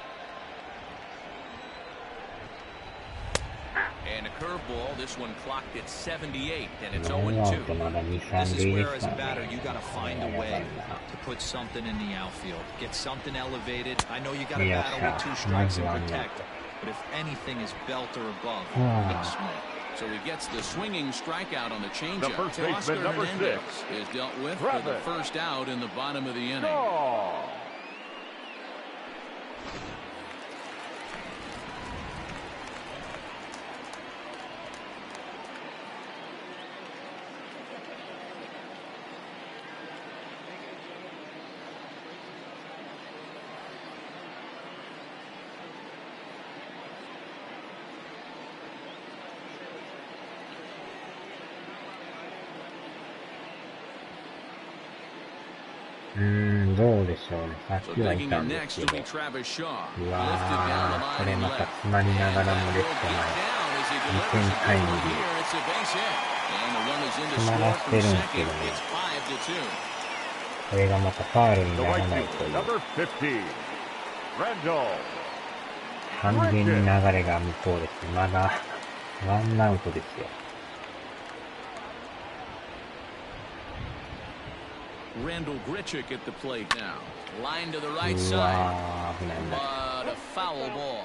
And a curveball. This one clocked at 78, and it's ノーアウ 0-2. トまだ2、This 3 is 塁で where, す as か a ら batter, ね。 you got to find a way to put something in the outfield, get something elevated. I know you got to Yes, battle with sir. 2 strikes and One, one, protect, but if anything is belt or above, Ah. it's swing. So he gets the swinging strikeout on the changeup. The first baseman, Teoscar number Hernandez 6. is dealt with for the Rabbit. first out in the bottom of the inning. Draw.うーん、どうでしょうね。さっ So きはい digging たん in で next すけ will ど。 be Travis Shaw. う Lifted わ down the ー、こ line れ and また left. 詰まりながらもレフト Down as he 前。2 delivers 点 a タイ big ム one リー。 here. It's a base hit. And the run is in to 詰ま score らせ from てるんですけ second. どね。 It's 5-2. これがまたファールに The なら right ないとい fielder, う。 number 50. Randall. 完全に流れが向こうですね。まだ、ワンアウトですよ。Randall Grichuk at the plate now. Line to the right う side. わー、危ない危ない。 But a foul ball.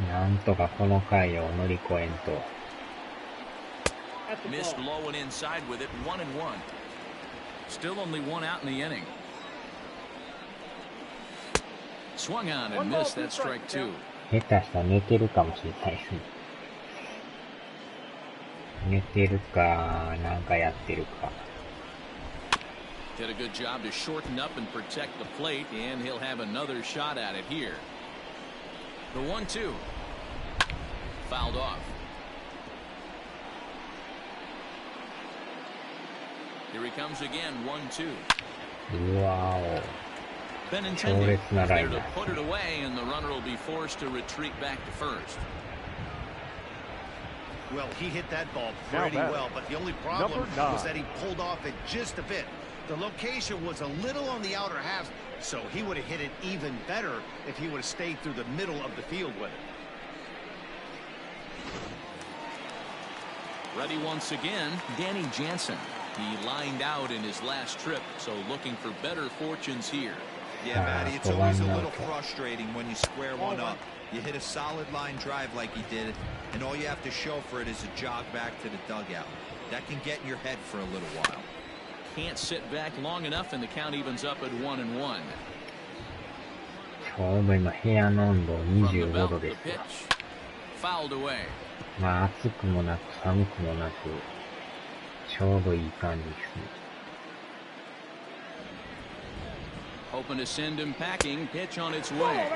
なんとかこの回を乗り越えんと。Missed low and inside with it. 1-1. Still only one out in the inning. Swung on and missed. That strike 2. 下手したら寝てるかもしれないですね。寝てるか、なんかやってるか。Did a good job to shorten up and protect the plate, and he'll have another shot at it here. The 1-2. Fouled off. Here he comes again. 1-2. うわー Been 強 intended. 烈なライ There ン to だ。 put it away, and the runner will be forced to retreat back to first. Well, he hit that ball Now pretty batter. well, but the only problem Number 9. was that he pulled off it just a bit. The location was a little on the outer half, so he would have hit it even better if he would have stayed through the middle of the field with it. Ready once again, Danny Jansen. He lined out in his last trip, so looking for better fortunes here. Yeah, Matty, it's always a little frustrating when you square one up. You hit a solid line drive like he did, and all you have to show for it is a jog back to the dugout. That can get in your head for a little while. Can't sit back long enough, and the count evens up at 1-1. ちょうど今部屋の温度 From the 25 belt, 度 the ですよ。 pitch. Fouled away. まあ暑くもなく寒くもなく、ちょうどいい感じですね。Hoping to send him packing. Pitch on its way.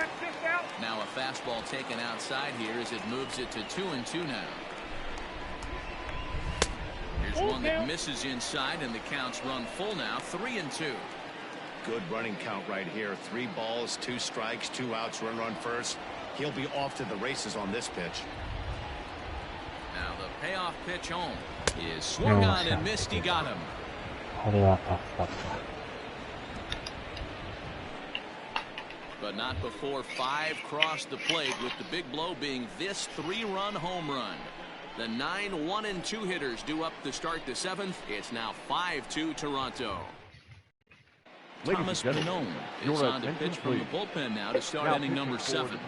Now a fastball taken outside here as it moves it to 2-2 now. Here's one that misses inside, and the count's run full now. 3-2. good running count right here. 3 balls, 2 strikes, 2 outs, run first. He'll be off to the races on this pitch. Now the payoff pitch home is swung on and missed. He got him. これは助かった。But not before 5 crossed the plate, with the big blow being this 3-run home run. The 9 1-2 hitters due up to start the 7th. It's now 5-2 Toronto. Thomas Pannone is on to pitch from the bullpen now to start inning number 7.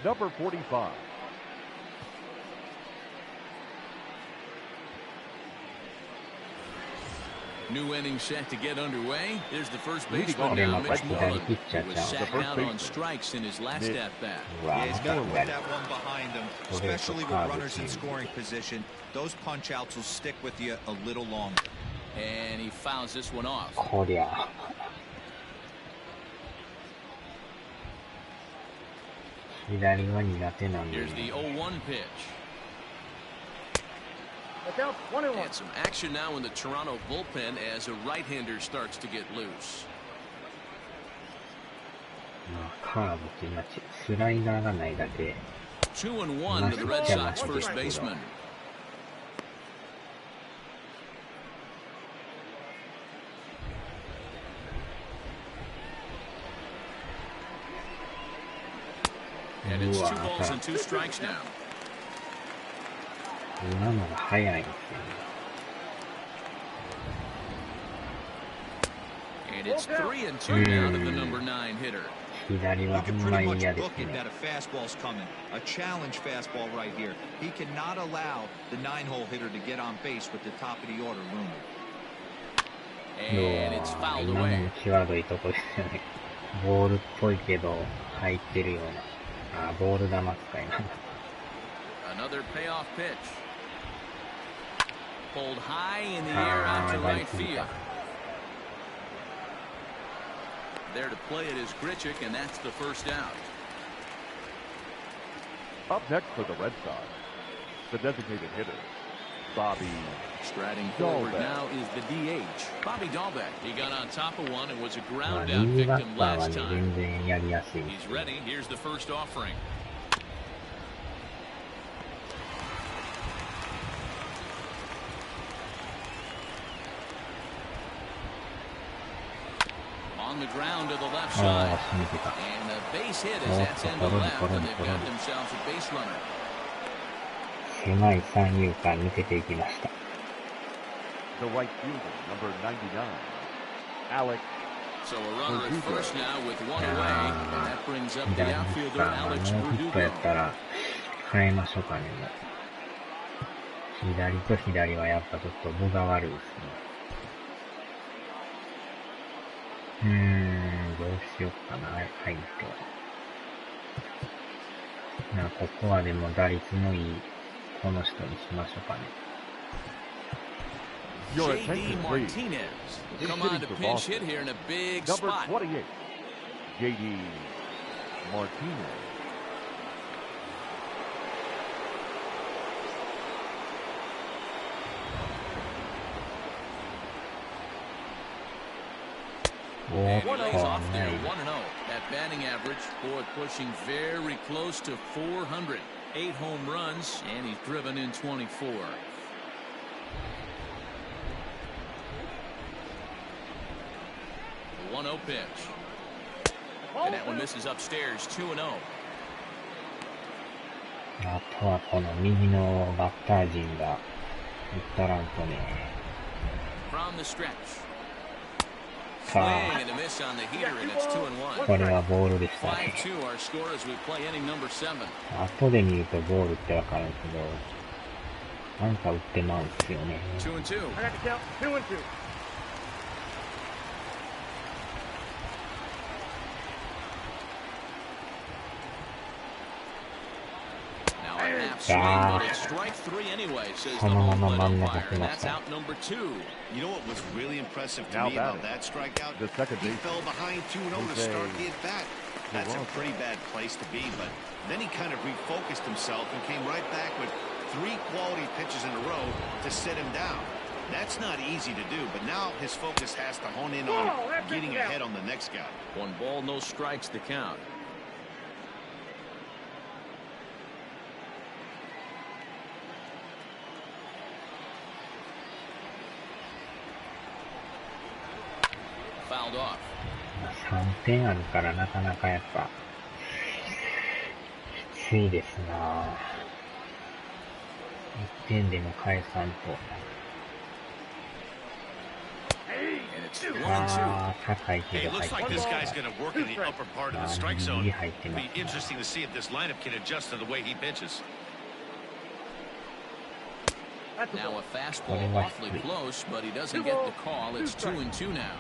Number 45. New inning set to get underway. There's the first baseman now, Mitch Moreland, who was sat out on strikes in his last at-bat. Yeah, he's got to put that one behind him, especially with runners in scoring position. Those punch-outs will stick with you a little longer. And he fouls this one off. こりゃ。左は苦手なんで。 Here's the 0-1 pitch. And some action now in the Toronto bullpen as a right-hander starts to get loose. カーブと今スライダーがないだけ。 2-1 to the Red Sox first baseman. And it's 2 balls and 2 strikes now. 今のが早いんですよね。And it's 3-2 now to the number 9 hitter. 左はほんまに嫌ですね。That a fastball's coming, a challenge fastball right here. He cannot allow the 9-hole hitter to get on base with the top of the order looming. And it's fouled 今の away. も際どいとこですよね。ボールっぽいけど入ってるような。ボール球使いな。Another payoff pitch. Pulled high in the air out to right field. There to play it is Grichuk, and that's the first out. Up next for the Red Sox, the designated hitter, Bobby. Striding forward now is the DH, Bobby Dahlbeck. He got on top of one and was a ground out 右バ victim ッターは last ね、 time. 全然やりやすい。 He's ready. Here's the first offering. On the ground to the left side. And the base hit is that's end to left, and they've got themselves a base runner. 狭い三遊間抜けていきました。 The right fielder, number 99, Alex. So a runner at first now with one away, and that brings up the 左 outfielder バッター、 Alex ノーヒットやった Verdugo. ら変えましょうかね。左と左はやっぱちょっと分が悪いですね。どうしようかな、入っては。ここはでも打率のいいこの人にしましょうかね。Your J.D. attention, please. Martinez will come on to pinch hit here in a big Number spot. 28, J.D. Martinez. And he lays off there 1-0. That batting average, boy, pushing very close to 400. 8 home runs, and he's driven in 24. The 1-0 pitch. And that one misses upstairs, 2-0. あとはこの右のバッター陣が打ったらんとね。 From the stretch. さ Swing あ、 and a miss on the heater, and it's 2-1. これはボールでしたね。 5-2 our score as we play inning number 7. 後で見るとボールってわかるんですけど、なんか打ってまうんですよね。 2-2. I got the count. 2-2. Now a half swing, but it's strike 3 anyway, says the home plate umpire, and that's out number 2. You know what was really impressive to Now me about batting. that strikeout? The second He baseman, fell behind 2-0 to start the at-bat. That's a pretty bad place to be, but then he kind of refocused himself and came right back with 3 quality pitches in a row to sit him down. That's not easy to do, but now his focus has to hone in on getting ahead on the next guy. 1 ball, no strikes to count. Fouled off. 3点あるからなかなかやっぱきついですな。1点でも返さんと。ああ、高いけど入ってる。右入ってます。Now a fastball awfully close, but he doesn't get the call. It's 2-2 now.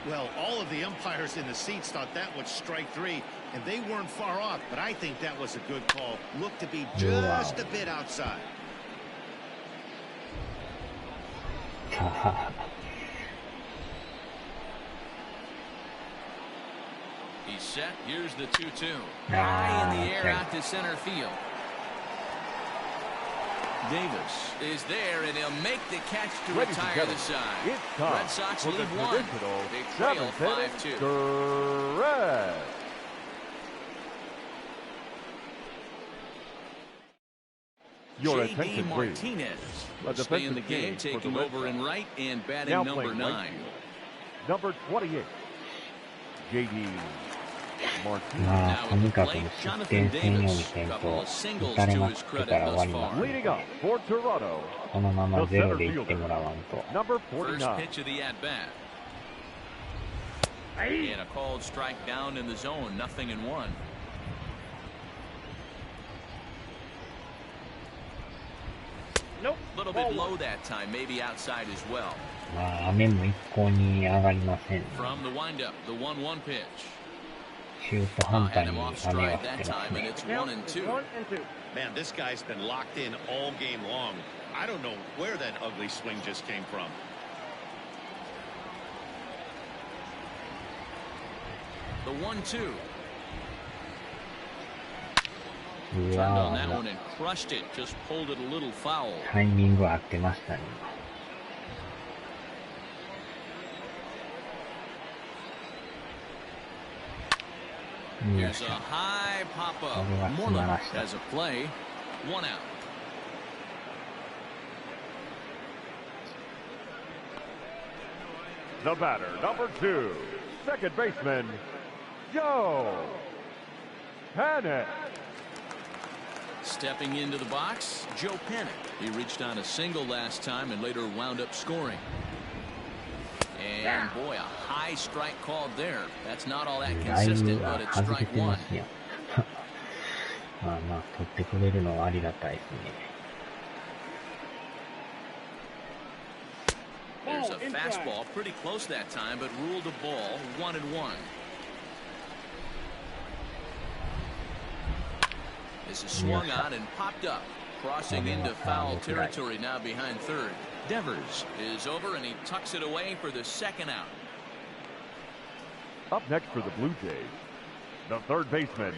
Well, all of the umpires in the seats thought that was strike 3, and they weren't far off, but I think that was a good call. Looked to be just a bit outside. He's set. Here's the 2-2. High in the air out to center field. Davis is there, and he'll make the catch to retire the side. Red Sox lead 1. They trail 5-2. J.D. Martinez will stay in the game, taking over in right and batting number 9. Number 28, J.D. まあ、とにかく失点せんようにせんと、打たれまくってから終わります。このままゼロでいってもらわんと。First pitch of the at bat. And a called strike down in the zone, 0-1. Nope. A little bit low that time, maybe outside as well. まあ、雨も一向に上がりませんね。 From the windup, the 1-1 pitch. 中途半端に雨が降ってますね。Man, this guy's been locked in all game long. I don't know where that ugly swing just came from. The 1-2. う Turned わ on that ー、 one and crushed it. Just pulled it a little foul. タイミング合ってましたね。Here's a high pop-up. Mono has a play. 1 out. The batter, number 2, second baseman, Joe Panic. Stepping into the box, Joe Panic. He reached on a single last time and later wound up scoring. And boy, a high strike called there. That's not all that consistent, but it's strike 1. まあまあ、取ってくれるのはありがたいですね。There's a fastball, pretty close that time, but ruled a ball, 1-1. This is swung on and popped up, crossing into foul territory now behind third. Devers is over, and he tucks it away for the second out. Up next for the Blue Jays, the third baseman,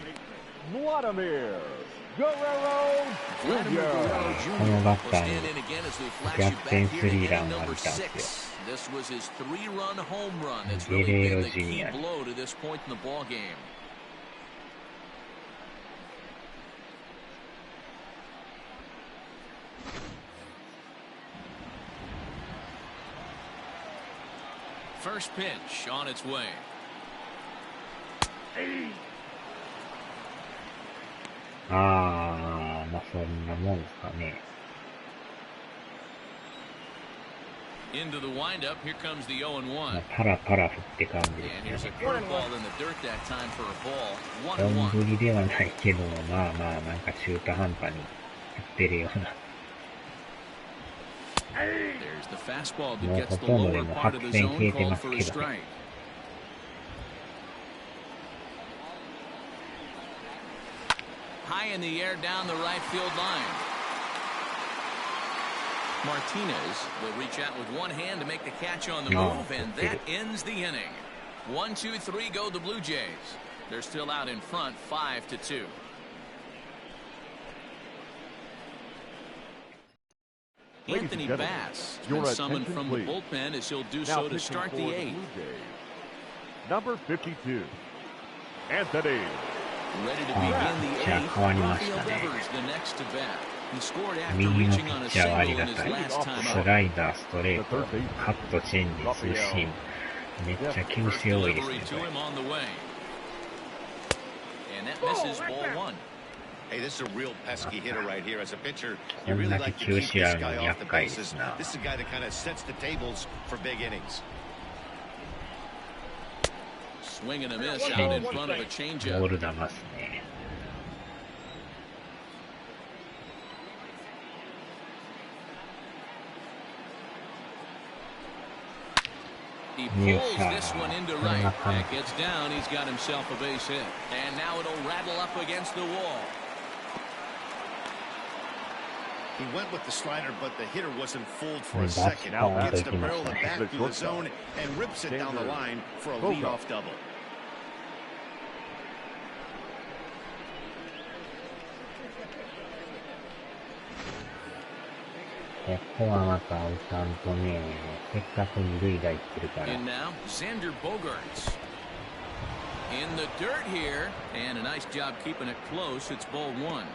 Vladimir Guerrero Jr. このバッターに逆転スリーランが出たんですよ。 This was his 3-run home run. It's really been the key blow to this point in the ball game. First pitch on its way. ああ、まあそんなもんですかね。 Into the windup, here comes the 0-1. パラパラ振って感じですね。本振りではないけども、まあまあなんか中途半端に振ってるような。もうほとんどでも白線消えてますけどね。High in the air down the right field line. Martinez will reach out with one hand to make the catch on the move, and that ends the inning. 1-2-3 go the Blue Jays. They're still out in front, 5-2. Anthony Bass has been summoned from the bullpen as he'll do so to start the eighth. Number 52, Anthony. Ready to begin the eighth. Rafael Devers the next to bat. He scored after reaching on a single in his last time out. スライダー、ストレート、カット、チェンジ、ツーシーム。めっちゃ球種多いですね。And that misses ball one. Hey, this is a real pesky hitter right here. As a pitcher, you really like to keep this guy off the bases. This is a guy that kind of sets the tables for big innings. Swing and a miss out in front of a changeup. ボール球ですね。He pulls this one into right. That gets down. He's got himself a base hit. And now it'll rattle up against the wall. He went with the slider, but the hitter wasn't fooled for a second. Now gets the barrel of the bat through the zone and rips it down the line for a leadoff double. ここはまた打たんとね、せっかく二塁打いってるから。And now, Xander Bogaerts. In the dirt here, and a nice job keeping it close. It's ball one.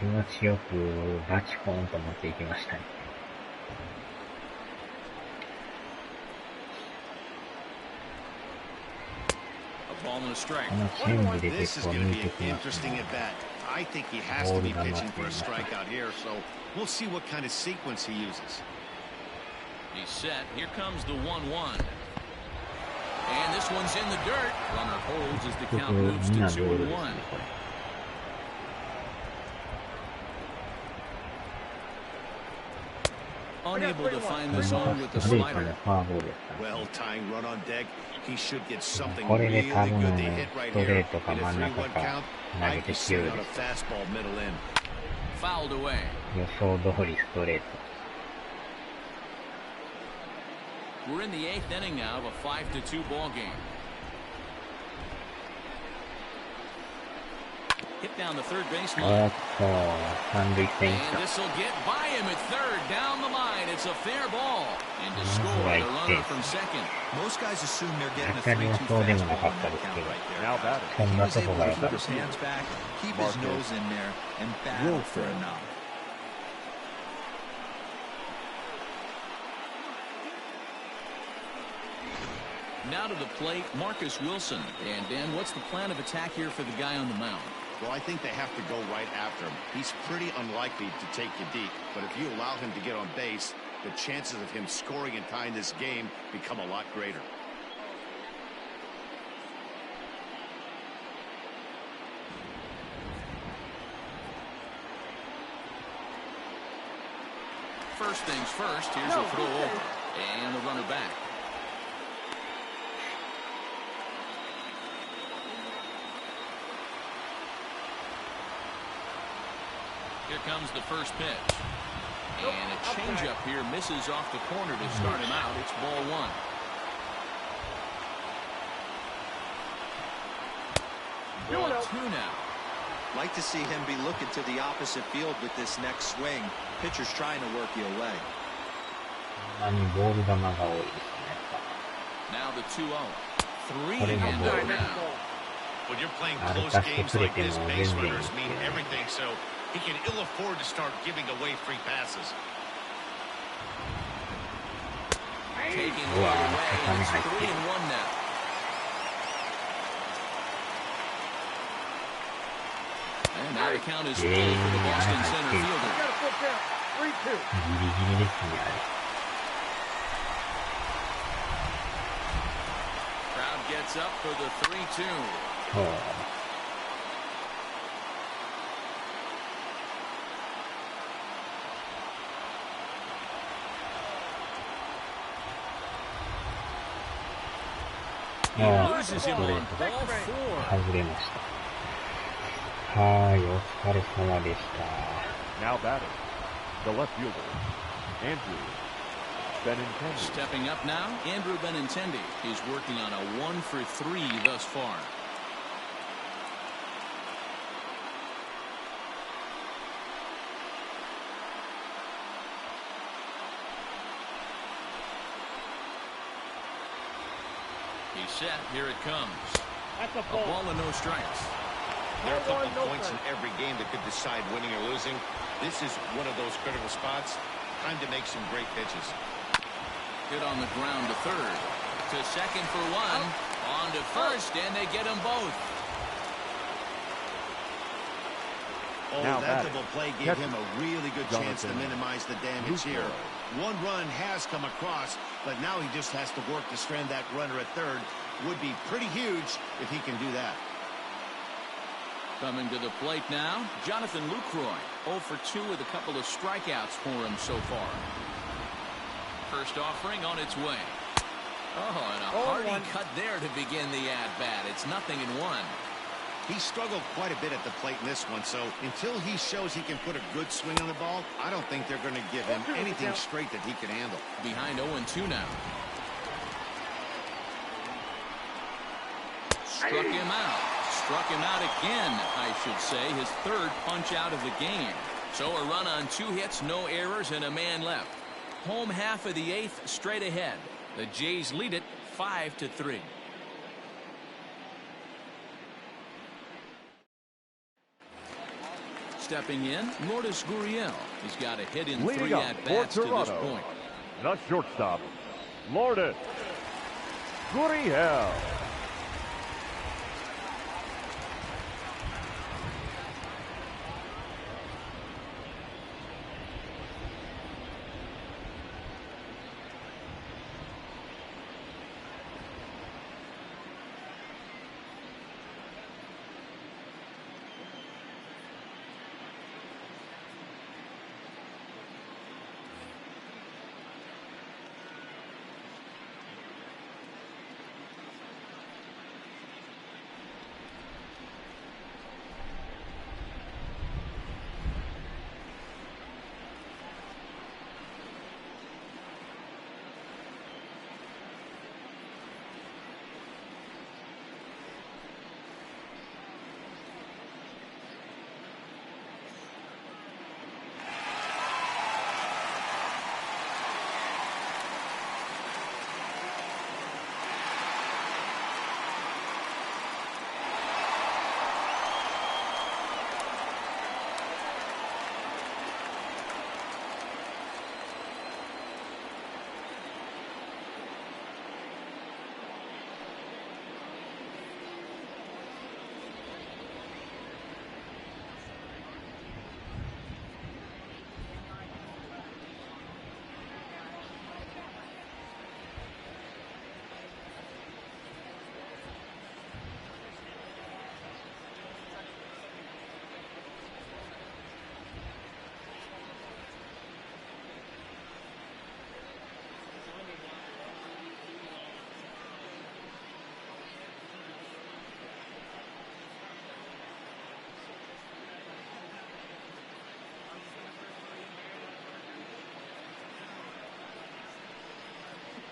気持ちよくバチコーンと持っていきましたね。A ball and a strike. このチェンジで結構抜いてきますね。I think he has to be pitching for a strikeout here, so we'll see what kind of sequence he uses. He's set. Here comes the 1-1. And this one's in the dirt. Runner holds as the count moves to 2-1. Unable to find the zone with the slider. Well, tying run on deck. He should get something これ really で多分 good to hit ス right トレ here. ートか In a 真ん中 3-1 か count, 投 I げて just きよ send う out で a fastball middle in. Fouled away. す。予想通りストレート。We're in the eighth inning now of a 5-2 ball game. Hit down the third baseline. おっと、三塁線 And this will get by him at third. Down the line. It's a fair ball. And to score the runner from second. Most guys assume they're getting a 当たりは 3-2 そうでもな fastball かっ on た that です count けど、 right there. Now batting. そん He な was とこ able が to 良か keep った。 his hands back, keep his nose in there, and battle for a knock. Now to the plate, Marcus Wilson. And Dan, what's the plan of attack here for the guy on the mound? Well, I think they have to go right after him. He's pretty unlikely to take you deep, but if you allow him to get on base, the chances of him scoring and tying this game become a lot greater. First things first, here's a throw over. And the runner back. Here comes the first pitch. And a changeup here misses off the corner to start him out. It's ball one. Ball two now. Like to see him be looking to the opposite field with this next swing. Pitcher's trying to work you away. こんなにボール球が多いですね。 Now the 2-0. 3 これが and ボー oh ル。 now. When you're playing 歩 close かして games くれ like て this, も base 全然いい runners です mean けどね。 everything, so he can ill afford to start giving away free passes. Taking one away, and it's 3-1 now. And now the count is full for the Boston center fielder. Got a full count. 3-2. ギリギリですね、あれ。 Crowd gets up for the 3-2. そう。ああ、ストレート。外れました。はい、お疲れ様でした。Now batting, the left fielder, Andrew Benintendi. Stepping up now, Andrew Benintendi is working on a 1-for-3 thus far. set. Here it comes. That's a A ball and no strikes. There are a couple points in every game that could decide winning or losing. This is one of those critical spots. Time to make some great pitches. Hit on the ground to third. To second for one. On to first, and they get them both. Oh, Now that double play gave him a really good chance to Jonathan minimize the damage here. One run has come across, but now he just has to work to strand that runner at third. Would be pretty huge if he can do that. Coming to the plate now, Jonathan Lucroy. 0 for 2 with a couple of strikeouts for him so far. First offering on its way. Oh, and a hearty cut there to begin the at-bat. It's 0-1. He struggled quite a bit at the plate in this one, so until he shows he can put a good swing on the ball, I don't think they're going to give him anything straight that he can handle. Behind 0-2 now. Struck him out. Struck him out again, I should say. His third punch out of the game. So a run on 2 hits, no errors, and a man left. Home half of the 8th straight ahead. The Jays lead it 5-3. Stepping in, Lourdes Gurriel. He's got a hit in 3 at-bats to this point. The shortstop, Lourdes Gurriel.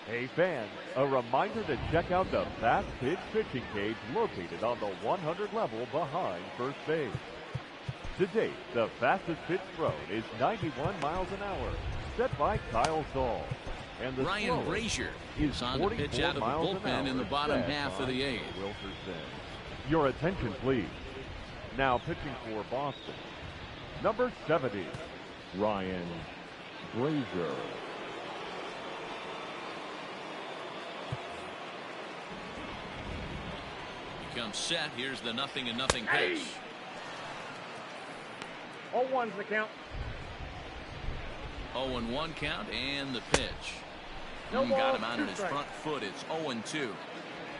Hey fans, a reminder to check out the Fast Pitch pitching cage located on the 100 level behind first base. To date, the fastest pitch thrown is 91 miles an hour, set by Kyle Saul. And the Ryan Brazier is on the pitch out of the bullpen in the bottom half of the 8th. Your attention, please. Now pitching for Boston, number 70, Ryan Brazier. Comes set. Here's the 0-0 pitch. 0-1's the count. 0-1 count and the pitch. No ball, got him out 2 on his strikes. front foot. It's 0-2.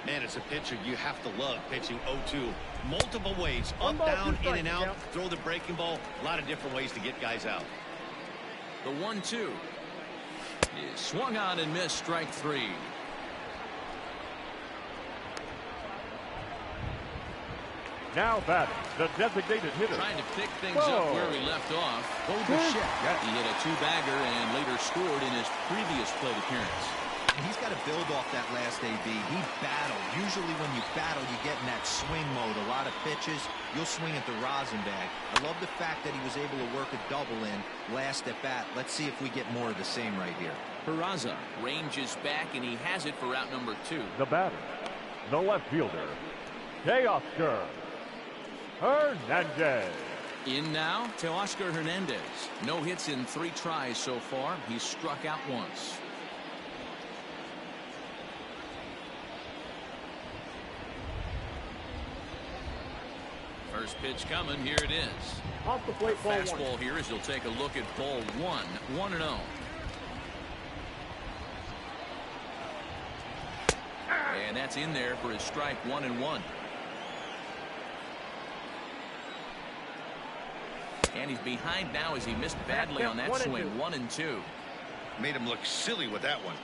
Man, as a pitcher, you have to love pitching 0-2. Multiple ways, One up, ball, down, 2 strikes, in and out, count. throw the breaking ball. A lot of different ways to get guys out. The 1-2 is swung on and missed. Strike 3. Now batting, the designated hitter. Trying to pick things up where he left off. He hit a 2-bagger and later scored in his previous plate appearance. He's got to build off that last AB. He battled. Usually when you battle, you get in that swing mode. A lot of pitches, you'll swing at the rosin bag. I love the fact that he was able to work a double in last at bat. Let's see if we get more of the same right here. Peraza ranges back, and he has it for out number 2. The batter, the left fielder, Teoscar Hernandez. In now, Teoscar Hernandez. No hits in 3 tries so far. He's struck out once. First pitch coming. Here it is. Off the plate, ball Fastball 1. here as he'll take a look at ball 1. 1-0. And that's in there for his strike 1-1. And he's behind now as he missed badly on that swing. 1-2. Made him look silly with that one.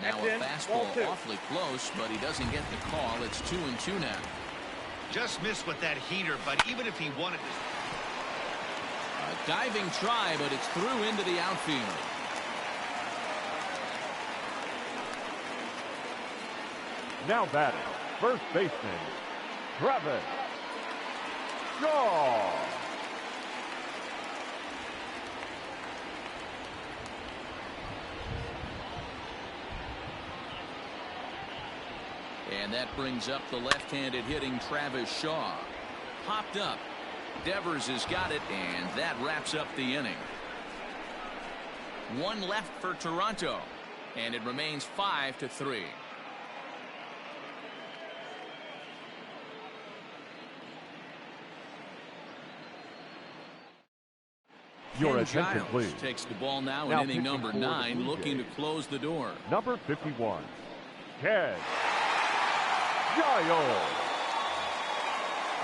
Now a fastball awfully close, but he doesn't get the call. It's 2-2 now. Just missed with that heater, but even if he wanted to... A diving try, but it's through into the outfield. Now batting, first baseman, Travis Shaw. And that brings up the left-handed hitting Travis Shaw. Popped up. Devers has got it, and that wraps up the inning. 1 left for Toronto, and it remains 5-3. Your attention, please. Takes the ball now in inning number 9, looking to close the door. Number 51, Ken Giles.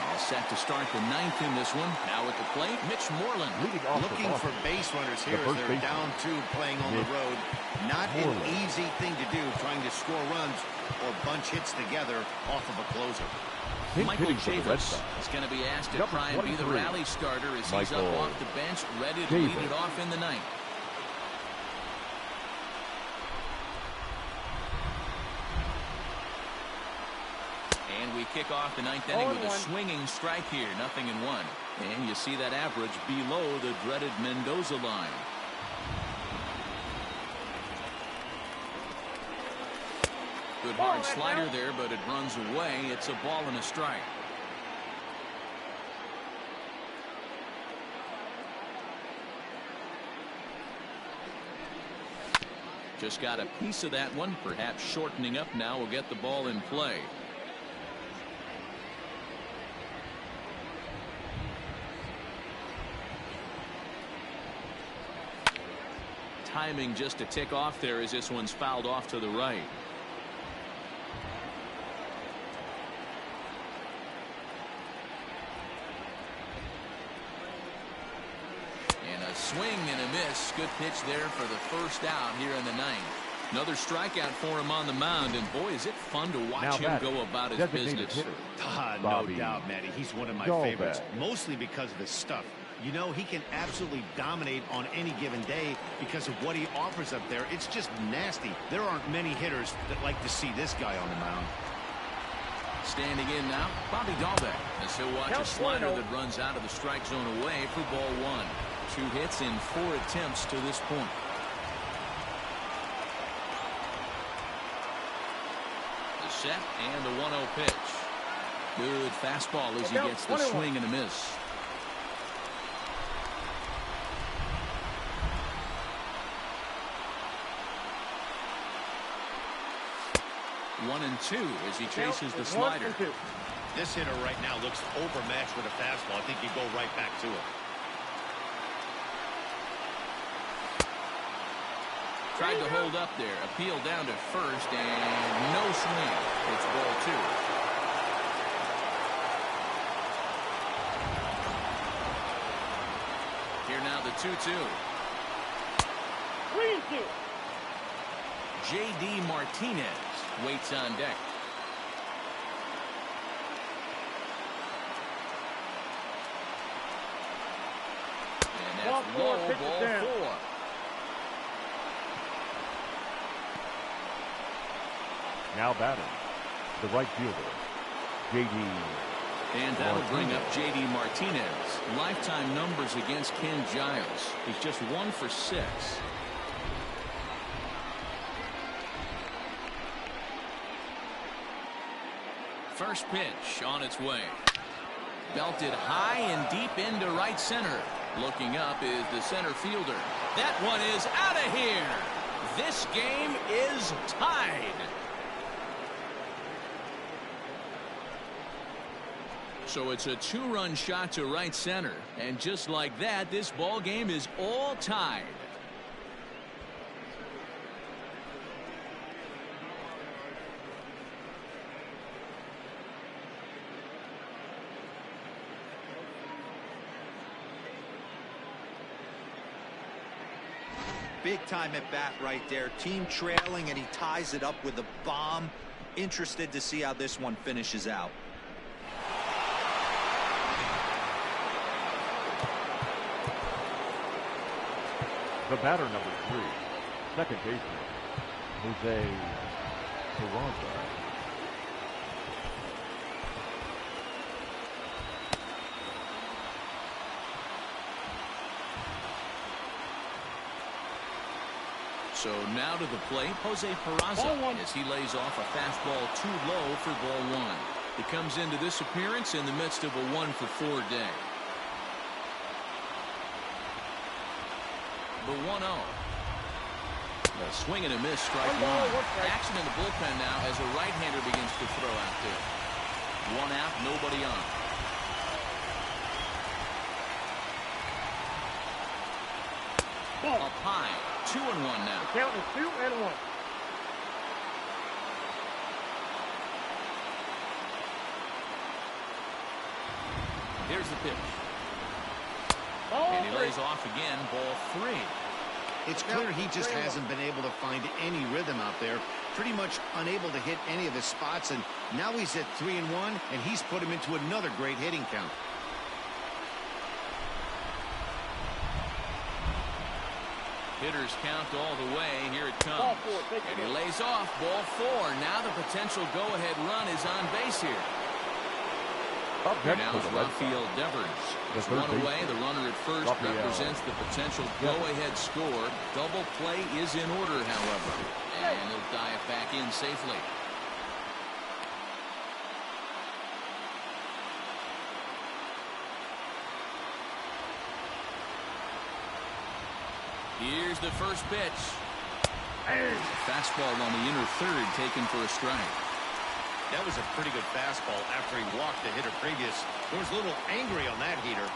All set to start the 9th in this one. Now at the plate, Mitch Moreland. Looking for base runners here as they're down 2 playing on the road. Not an easy thing to do, trying to score runs or bunch hits together off of a closer. Michael Chavis is going to be asked to try and be the rally starter as he's up off the bench, ready to lead it off in the 9th. And we kick off the 9th inning with a swinging strike here, 0-1. And you see that average below the dreaded Mendoza line. Good hard slider there, but it runs away. It's a ball and a strike. Just got a piece of that one. Perhaps shortening up now will get the ball in play. Timing just to tick off there as this one's fouled off to the right. And a swing and a miss. Good pitch there for the first out here in the 9th. Another strikeout for him on the mound, and boy, is it fun to watch him go about his business. No doubt, Matty. He's one of my favorites, mostly because of his stuff. You know, he can absolutely dominate on any given day because of what he offers up there. It's just nasty. There aren't many hitters that like to see this guy on the mound. Standing in now, Bobby Dahlbeck, as he'll watch a slider that runs out of the strike zone away for ball 1. 2 hits in 4 attempts to this point. The set and the 1-0 pitch. Good fastball as he gets the swing and a miss. 1-2 as he chases the slider. This hitter right now looks overmatched with a fastball. I think he'd go right back to it. Tried to hold up there. Appeal down to first and no swing. It's ball 2. Here now the 2-2. 3-2. J.D. Martinez waits on deck. And that's low, ball 4. Now batting, the right fielder, J.D. And that'll bring up J.D. Martinez. Lifetime numbers against Ken Giles. He's just 1 for 6. First pitch on its way. Belted high and deep into right center. Looking up is the center fielder. That one is out of here. This game is tied. So it's a two-run shot to right center. And just like that, this ball game is all tied. Big time at bat right there. Team trailing, and he ties it up with a bomb. Interested to see how this one finishes out. The batter, number 3, second baseman, Jose Carranza. So now to the plate, Jose Carranza, as he lays off a fastball too low for ball 1. He comes into this appearance in the midst of a 1-for-4 day. The 1-0. A swing and a miss, strike 1. Action in the bullpen now as a right-hander begins to throw out there. 1 out, nobody on. Up high, 2-1 now. The count is 2-1. Here's the pitch. And he lays off again, ball 3. It's clear he just hasn't been able to find any rhythm out there. Pretty much unable to hit any of his spots, and now he's at 3-1, and he's put him into another great hitting count. Hitters count all the way. Here it comes. And he lays off, ball 4. Now the potential go-ahead run is on base here. Here now is Rafael Devers. With 1 away, the runner at first represents the potential go-ahead score. Double play is in order, however. And he'll dive back in safely. Here's the first pitch. Fastball on the inner third, taken for a strike. That was a pretty good fastball after he walked the hitter previous. He was a little angry on that heater.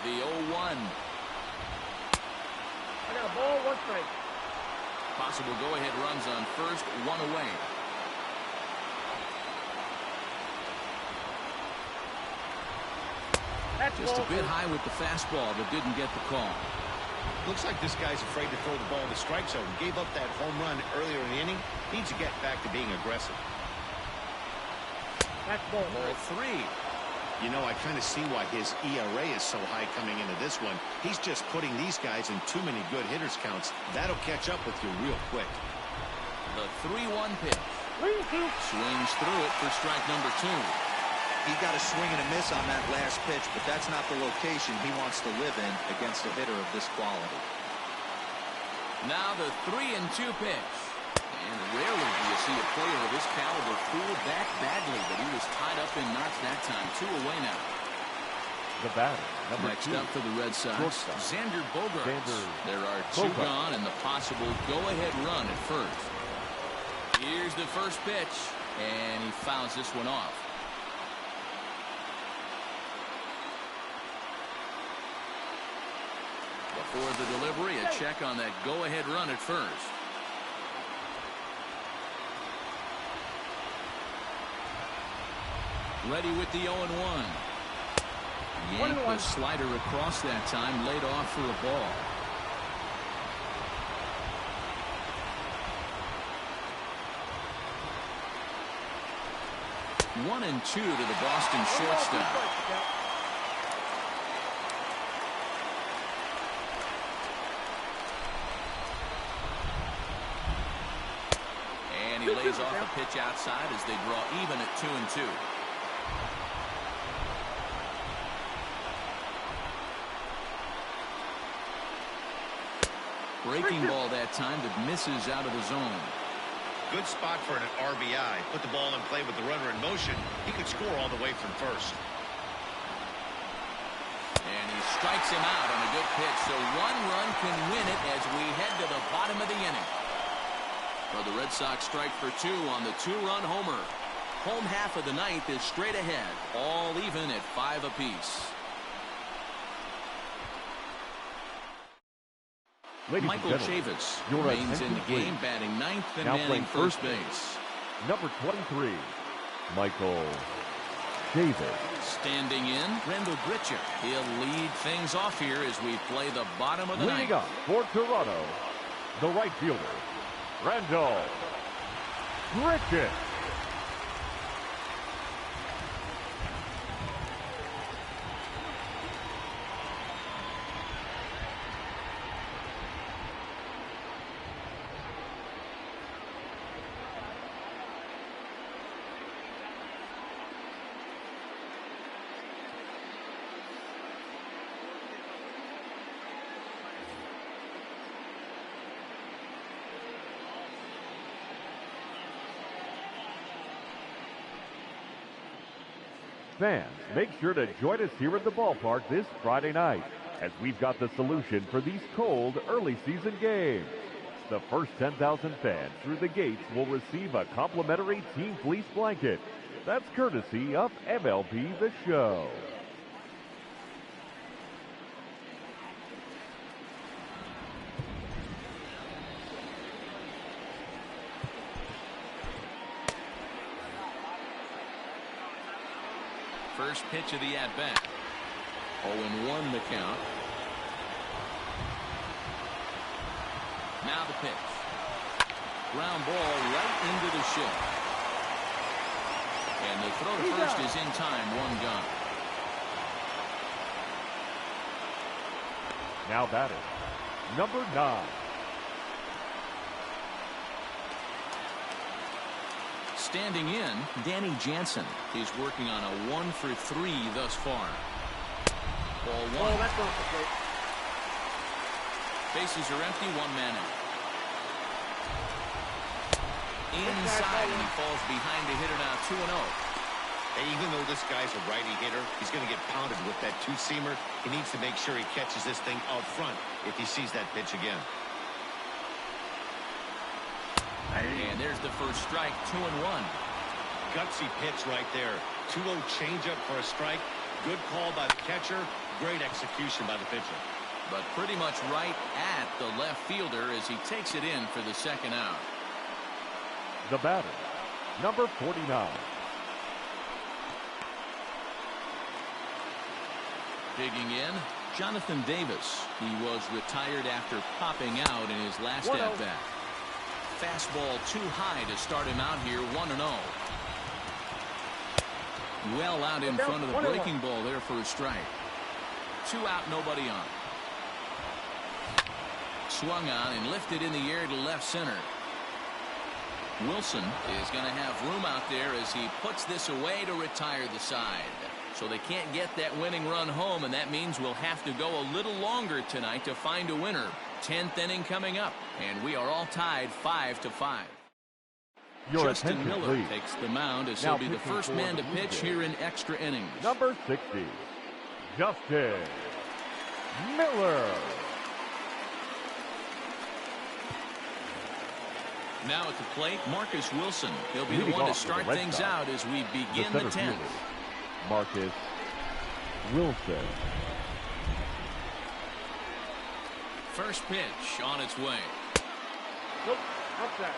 The 0-1. I got a ball, 1 strike. Possible go-ahead runs on first, 1 away. Just a bit high with the fastball, but didn't get the call. Looks like this guy's afraid to throw the ball in the strike zone. Gave up that home run earlier in the inning. Needs to get back to being aggressive. That's ball 3. You know, I kind of see why his ERA is so high coming into this one. He's just putting these guys in too many good hitters counts. That'll catch up with you real quick. The 3-1 pitch. Swings through it for strike number 2. He got a swing and a miss on that last pitch, but that's not the location he wants to live in against a hitter of this quality. Now the 3-2 pitch. And rarely do you see a player of his caliber fooled that badly, but he was tied up in knots that time. 2 away now. The batter, number Next 2. up for the Red Sox, Xander Bogaerts. There are 2 gone and the possible go-ahead run at first. Here's the first pitch, and he fouls this one off. Before the delivery, a check on that go-ahead run at first. Ready with the 0-1. Yanked the slider across that time, laid off for a ball. One and 2 to the Boston shortstop. And he lays off a pitch outside as they draw even at 2-2. Breaking ball that time that misses out of the zone. good spot for an RBI. Put the ball in play with the runner in motion. He could score all the way from first. And he strikes him out on a good pitch, so one run can win it as we head to the bottom of the inning. Well, the Red Sox strike for two on the two-run homer. Home half of the ninth is straight ahead, all even at 5 apiece. Michael Chavis remains in the game, batting ninth and manning first base. Number 23, Michael Chavis. Standing in, Rendell Gritcher. He'll lead things off here as we play the bottom of the ninth. Leading up for Toronto, the right fielder, Rendell Gritcher. Fans, make sure to join us here at the ballpark this Friday night as we've got the solution for these cold early season games. The first 10,000 fans through the gates will receive a complimentary team fleece blanket. That's courtesy of MLB The Show. First pitch of the at-bat. 0-1 the count. Now the pitch. Ground ball right into the shed. And the throw to first is in time. One gone. Now batting, number 9. Standing in, Danny Jansen is working on a 1-for-3 thus far. Ball 1. Oh, that's not the Bases are empty, one man out. Inside, and he falls behind the hitter now, 2-0. Hey, even though this guy's a righty hitter, he's going to get pounded with that two-seamer. He needs to make sure he catches this thing out front if he sees that pitch again. And there's the first strike, 2-1. Gutsy pitch right there. 2-0 changeup for a strike. Good call by the catcher. Great execution by the pitcher. But pretty much right at the left fielder as he takes it in for the second out. The batter, number 49. Digging in, Jonathan Davis. He was retired after popping out in his last at-bat. Fastball too high to start him out here, 1-0. Well out in front of the breaking ball there for a strike. 2 out, nobody on. Swung on and lifted in the air to left center. Wilson is going to have room out there as he puts this away to retire the side. So they can't get that winning run home, and that means we'll have to go a little longer tonight to find a winner. 10th inning coming up, and we are all tied 5-5. Justin Miller takes the mound as he'll be the first man to pitch here in extra innings. Number 60, Justin Miller. Now at the plate, Marcus Wilson. He'll be the one to start things out as we begin the 10th. Marcus Wilson. First pitch on its way. Nope, outside.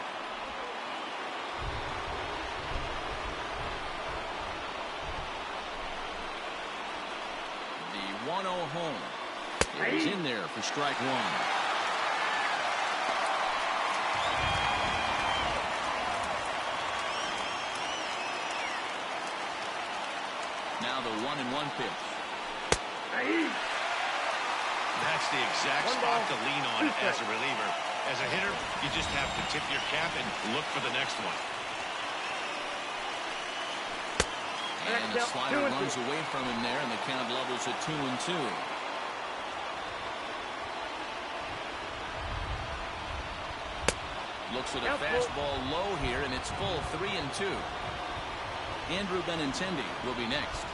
The 1-0 home. It was in there for strike 1. Now the 1-1 pitch. That's the exact spot to lean on as a reliever. As a hitter, you just have to tip your cap and look for the next one. And the slider runs away from him there, and the count levels at 2-2. Looks at a fastball low here, and it's full 3-2. Andrew Benintendi will be next.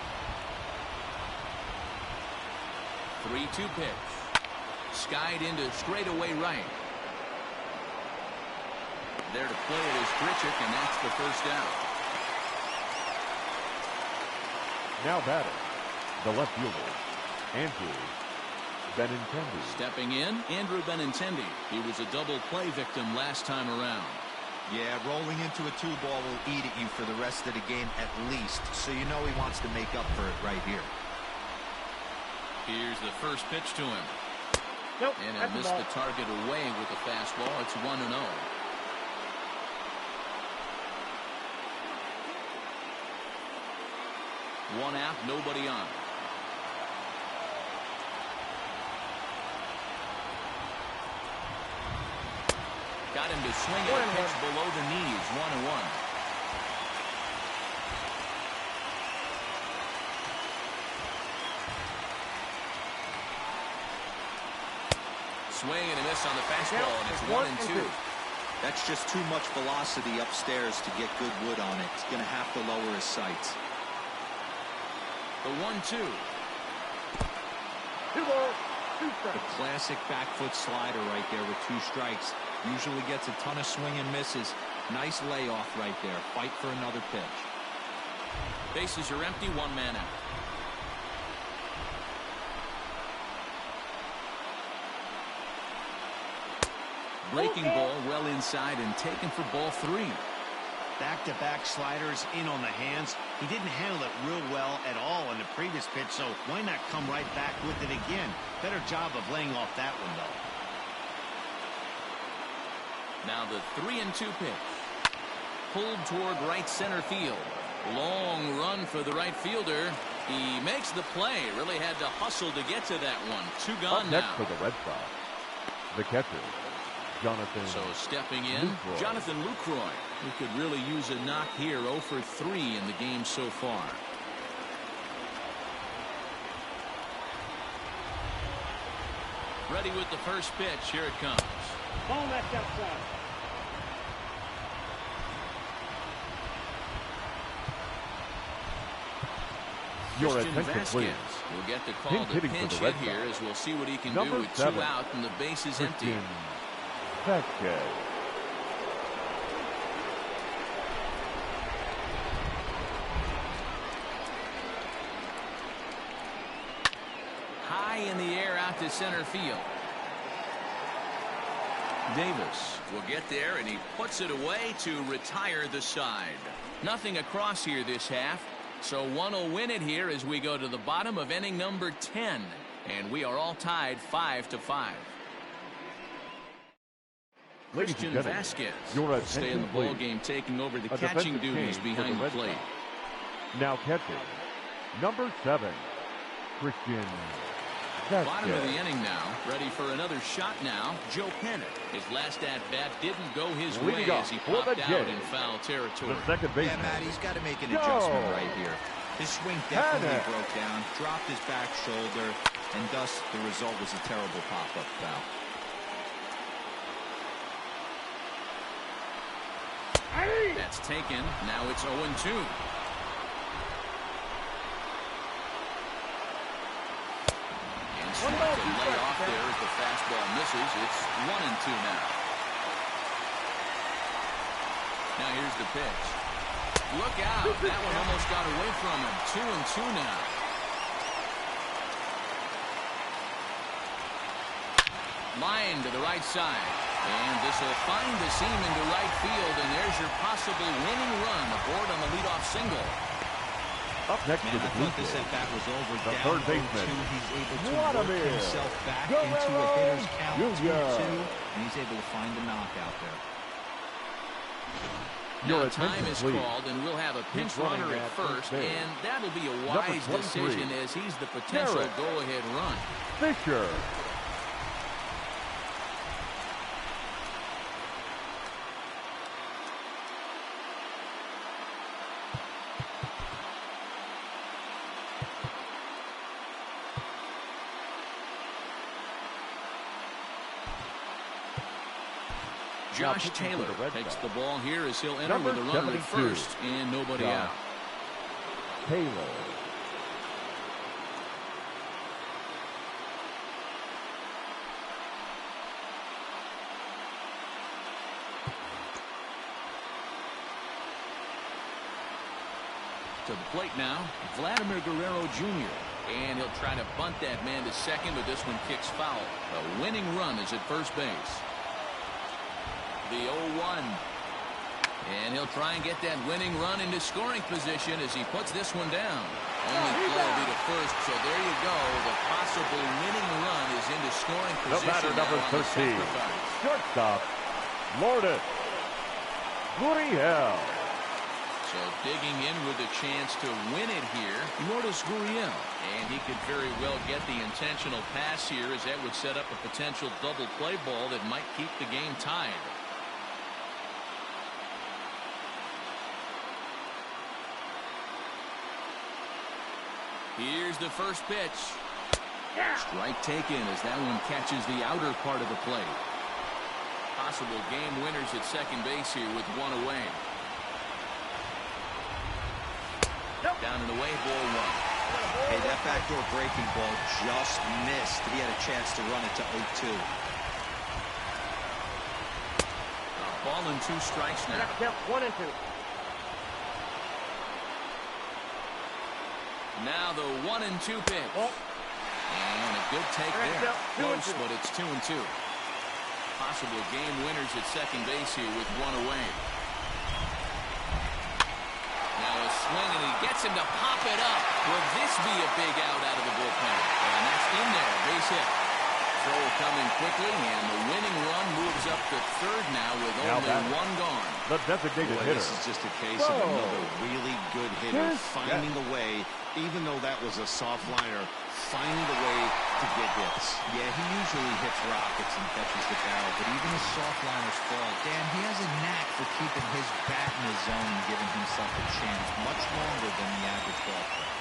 3-2 pitch. Skied into straightaway right. There to play it is Grichuk, and that's the first down. Now batting, the left fielder, Andrew Benintendi. Stepping in, Andrew Benintendi. He was a double play victim last time around. Yeah, rolling into a 2-ball will eat at you for the rest of the game at least, so you know he wants to make up for it right here. Here's the first pitch to him. Nope, and he'll miss the target away with the fastball. It's 1-0. One out, nobody on. Got him to swing at a pitch below the knees. 1-1. Swing and a miss on the fastball, and it's 1-2. That's just too much velocity upstairs to get good wood on it. He's going to have to lower his sights. The 1-2. The classic back foot slider right there with 2 strikes. Usually gets a ton of swing and misses. Nice layoff right there. Fight for another pitch. Bases are empty, 1 man out. Breaking ball well inside and taken for ball 3. Back-to-back sliders in on the hands. He didn't handle it real well at all in the previous pitch, so why not come right back with it again? Better job of laying off that one, though. Now the 3-2 pitch. Pulled toward right center field. Long run for the right fielder. He makes the play. Really had to hustle to get to that one. 2 gone now. Next for the Red Sox, the catcher, Jonathan. So stepping in, Lucroy. Jonathan Lucroy, who could really use a knock here. 0 for 3 in the game so far. Ready with the first pitch. Here it comes. Ball left outside. Your Christian attention, Vasquez please. will get the call to Hitting for pinch the Red hit here, Sox. as we'll see what he can Number do with 7, 2 out and the bases empty. Christian Vasquez. High in the air out to center field. Davis will get there, and he puts it away to retire the side. Nothing across here this half, so one will win it here as we go to the bottom of inning number 10, and we are all tied 5-5. Christian Vasquez will stay in the ball game, taking over the catching duties behind the plate. Now catching, number 7, Christian Vasquez. Bottom of the inning now, ready for another shot now. Joe Pennant. His last at-bat didn't go his way as he popped out in foul territory. The second baseman. Yeah, Matt, he's got to make an adjustment right here. His swing definitely broke down, dropped his back shoulder, and thus the result was a terrible pop-up foul. That's taken. Now it's 0-2. And smart to lay off there as the fastball misses. It's 1-2 now. Now here's the pitch. Look out. That one almost got away from him. 2-2 now. Line to the right side. And this will find the seam into right field, and there's your possible winning run aboard on the leadoff single. Up next Man, to the I thought this at-bat was over. The Down third baseman. 0-2. He's able to work himself back into a hitter's count 2-2, and he's able to find the knockout there. Now time is called, and we'll have a pinch runner at first, and that'll be a wise decision as he's the potential go-ahead run. Fisher. Josh Taylor takes the ball here as he'll enter with a runner at first and nobody out. Taylor. To the plate now, Vladimir Guerrero Jr. And he'll try to bunt that man to second, but this one kicks foul. The winning run is at first base. The 0-1. And he'll try and get that winning run into scoring position as he puts this one down. Only play will be to first, so there you go. The possible winning run is into scoring position. The batter, number 13. Shortstop, Lourdes Gurriel. So digging in with a chance to win it here, Lourdes Gurriel. And he could very well get the intentional pass here as that would set up a potential double play ball that might keep the game tied. Here's the first pitch. Strike taken as that one catches the outer part of the plate. Possible game winners at second base here with one away. Down and away, ball one. Hey, that backdoor breaking ball just missed. He had a chance to run it to 0-2. Ball and 2 strikes now. 1 and 2. Now the 1 and 2 pitch. And a good take there. Close, but it's 2 and 2. Possible game winners at second base here with one away. Now a swing, and he gets him to pop it up. Will this be a big out of the bullpen? And that's in there, base hit. Throw coming quickly, and the winning run moves up to third now with only one gone. The designated hitter. This is just a case of another really good hitter finding a way, even though that was a soft liner, finding a way to get hits. Yeah, he usually hits rockets and catches the barrel, but even his soft liners fall. Dan, he has a knack for keeping his bat in his zone and giving himself a chance much longer than the average ball player.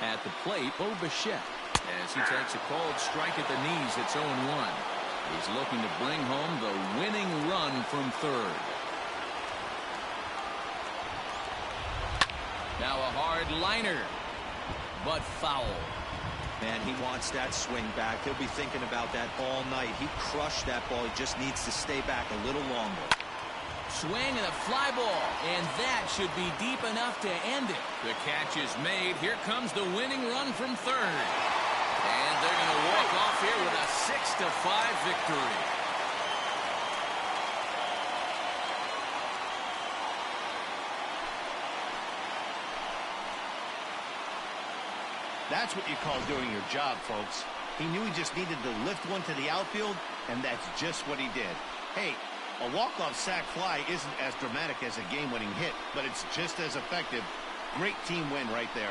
At the plate, Bo Bichette, as he takes a called strike at the knees. It's 0-1. He's looking to bring home the winning run from third. Now a hard liner, but foul. Man, he wants that swing back. He'll be thinking about that all night. He crushed that ball. He just needs to stay back a little longer. Swing and a fly ball, and that should be deep enough to end it. The catch is made. Here comes the winning run from third. And they're going to walk off here with a 6-5 victory. That's what you call doing your job, folks. He knew he just needed to lift one to the outfield, and that's just what he did. Hey, a walk-off sac fly isn't as dramatic as a game-winning hit, but it's just as effective. Great team win right there.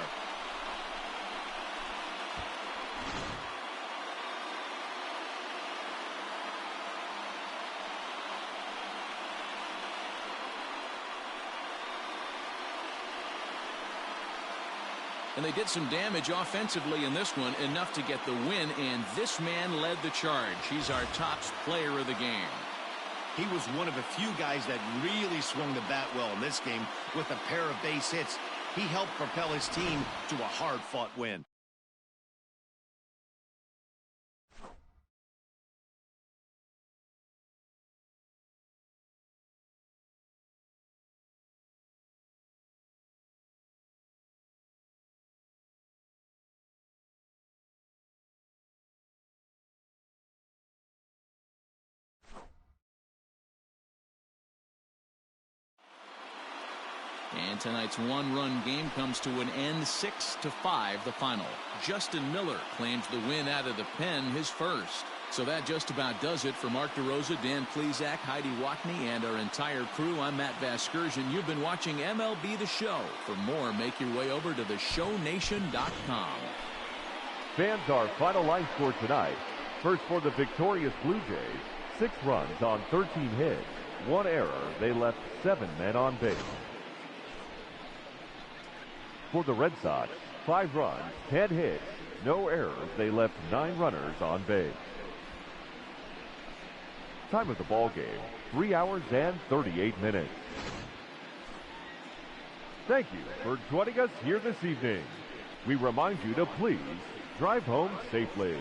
And they did some damage offensively in this one, enough to get the win, and this man led the charge. He's our top player of the game. He was one of a few guys that really swung the bat well in this game with a pair of base hits. He helped propel his team to a hard-fought win. And tonight's one-run game comes to an end, 6-5 the final. Justin Miller claims the win out of the pen, his first. So that just about does it for Mark DeRosa, Dan Plesac, Heidi Watney, and our entire crew. I'm Matt Vasgersian. You've been watching MLB The Show. For more, make your way over to theshownation.com. Fans, our final line score tonight. First for the victorious Blue Jays, 6 runs on 13 hits. 1 error. They left 7 men on base. For the Red Sox, 5 runs, 10 hits, no errors. They left 9 runners on base. Time of the ball game, 3 hours and 38 minutes. Thank you for joining us here this evening. We remind you to please drive home safely.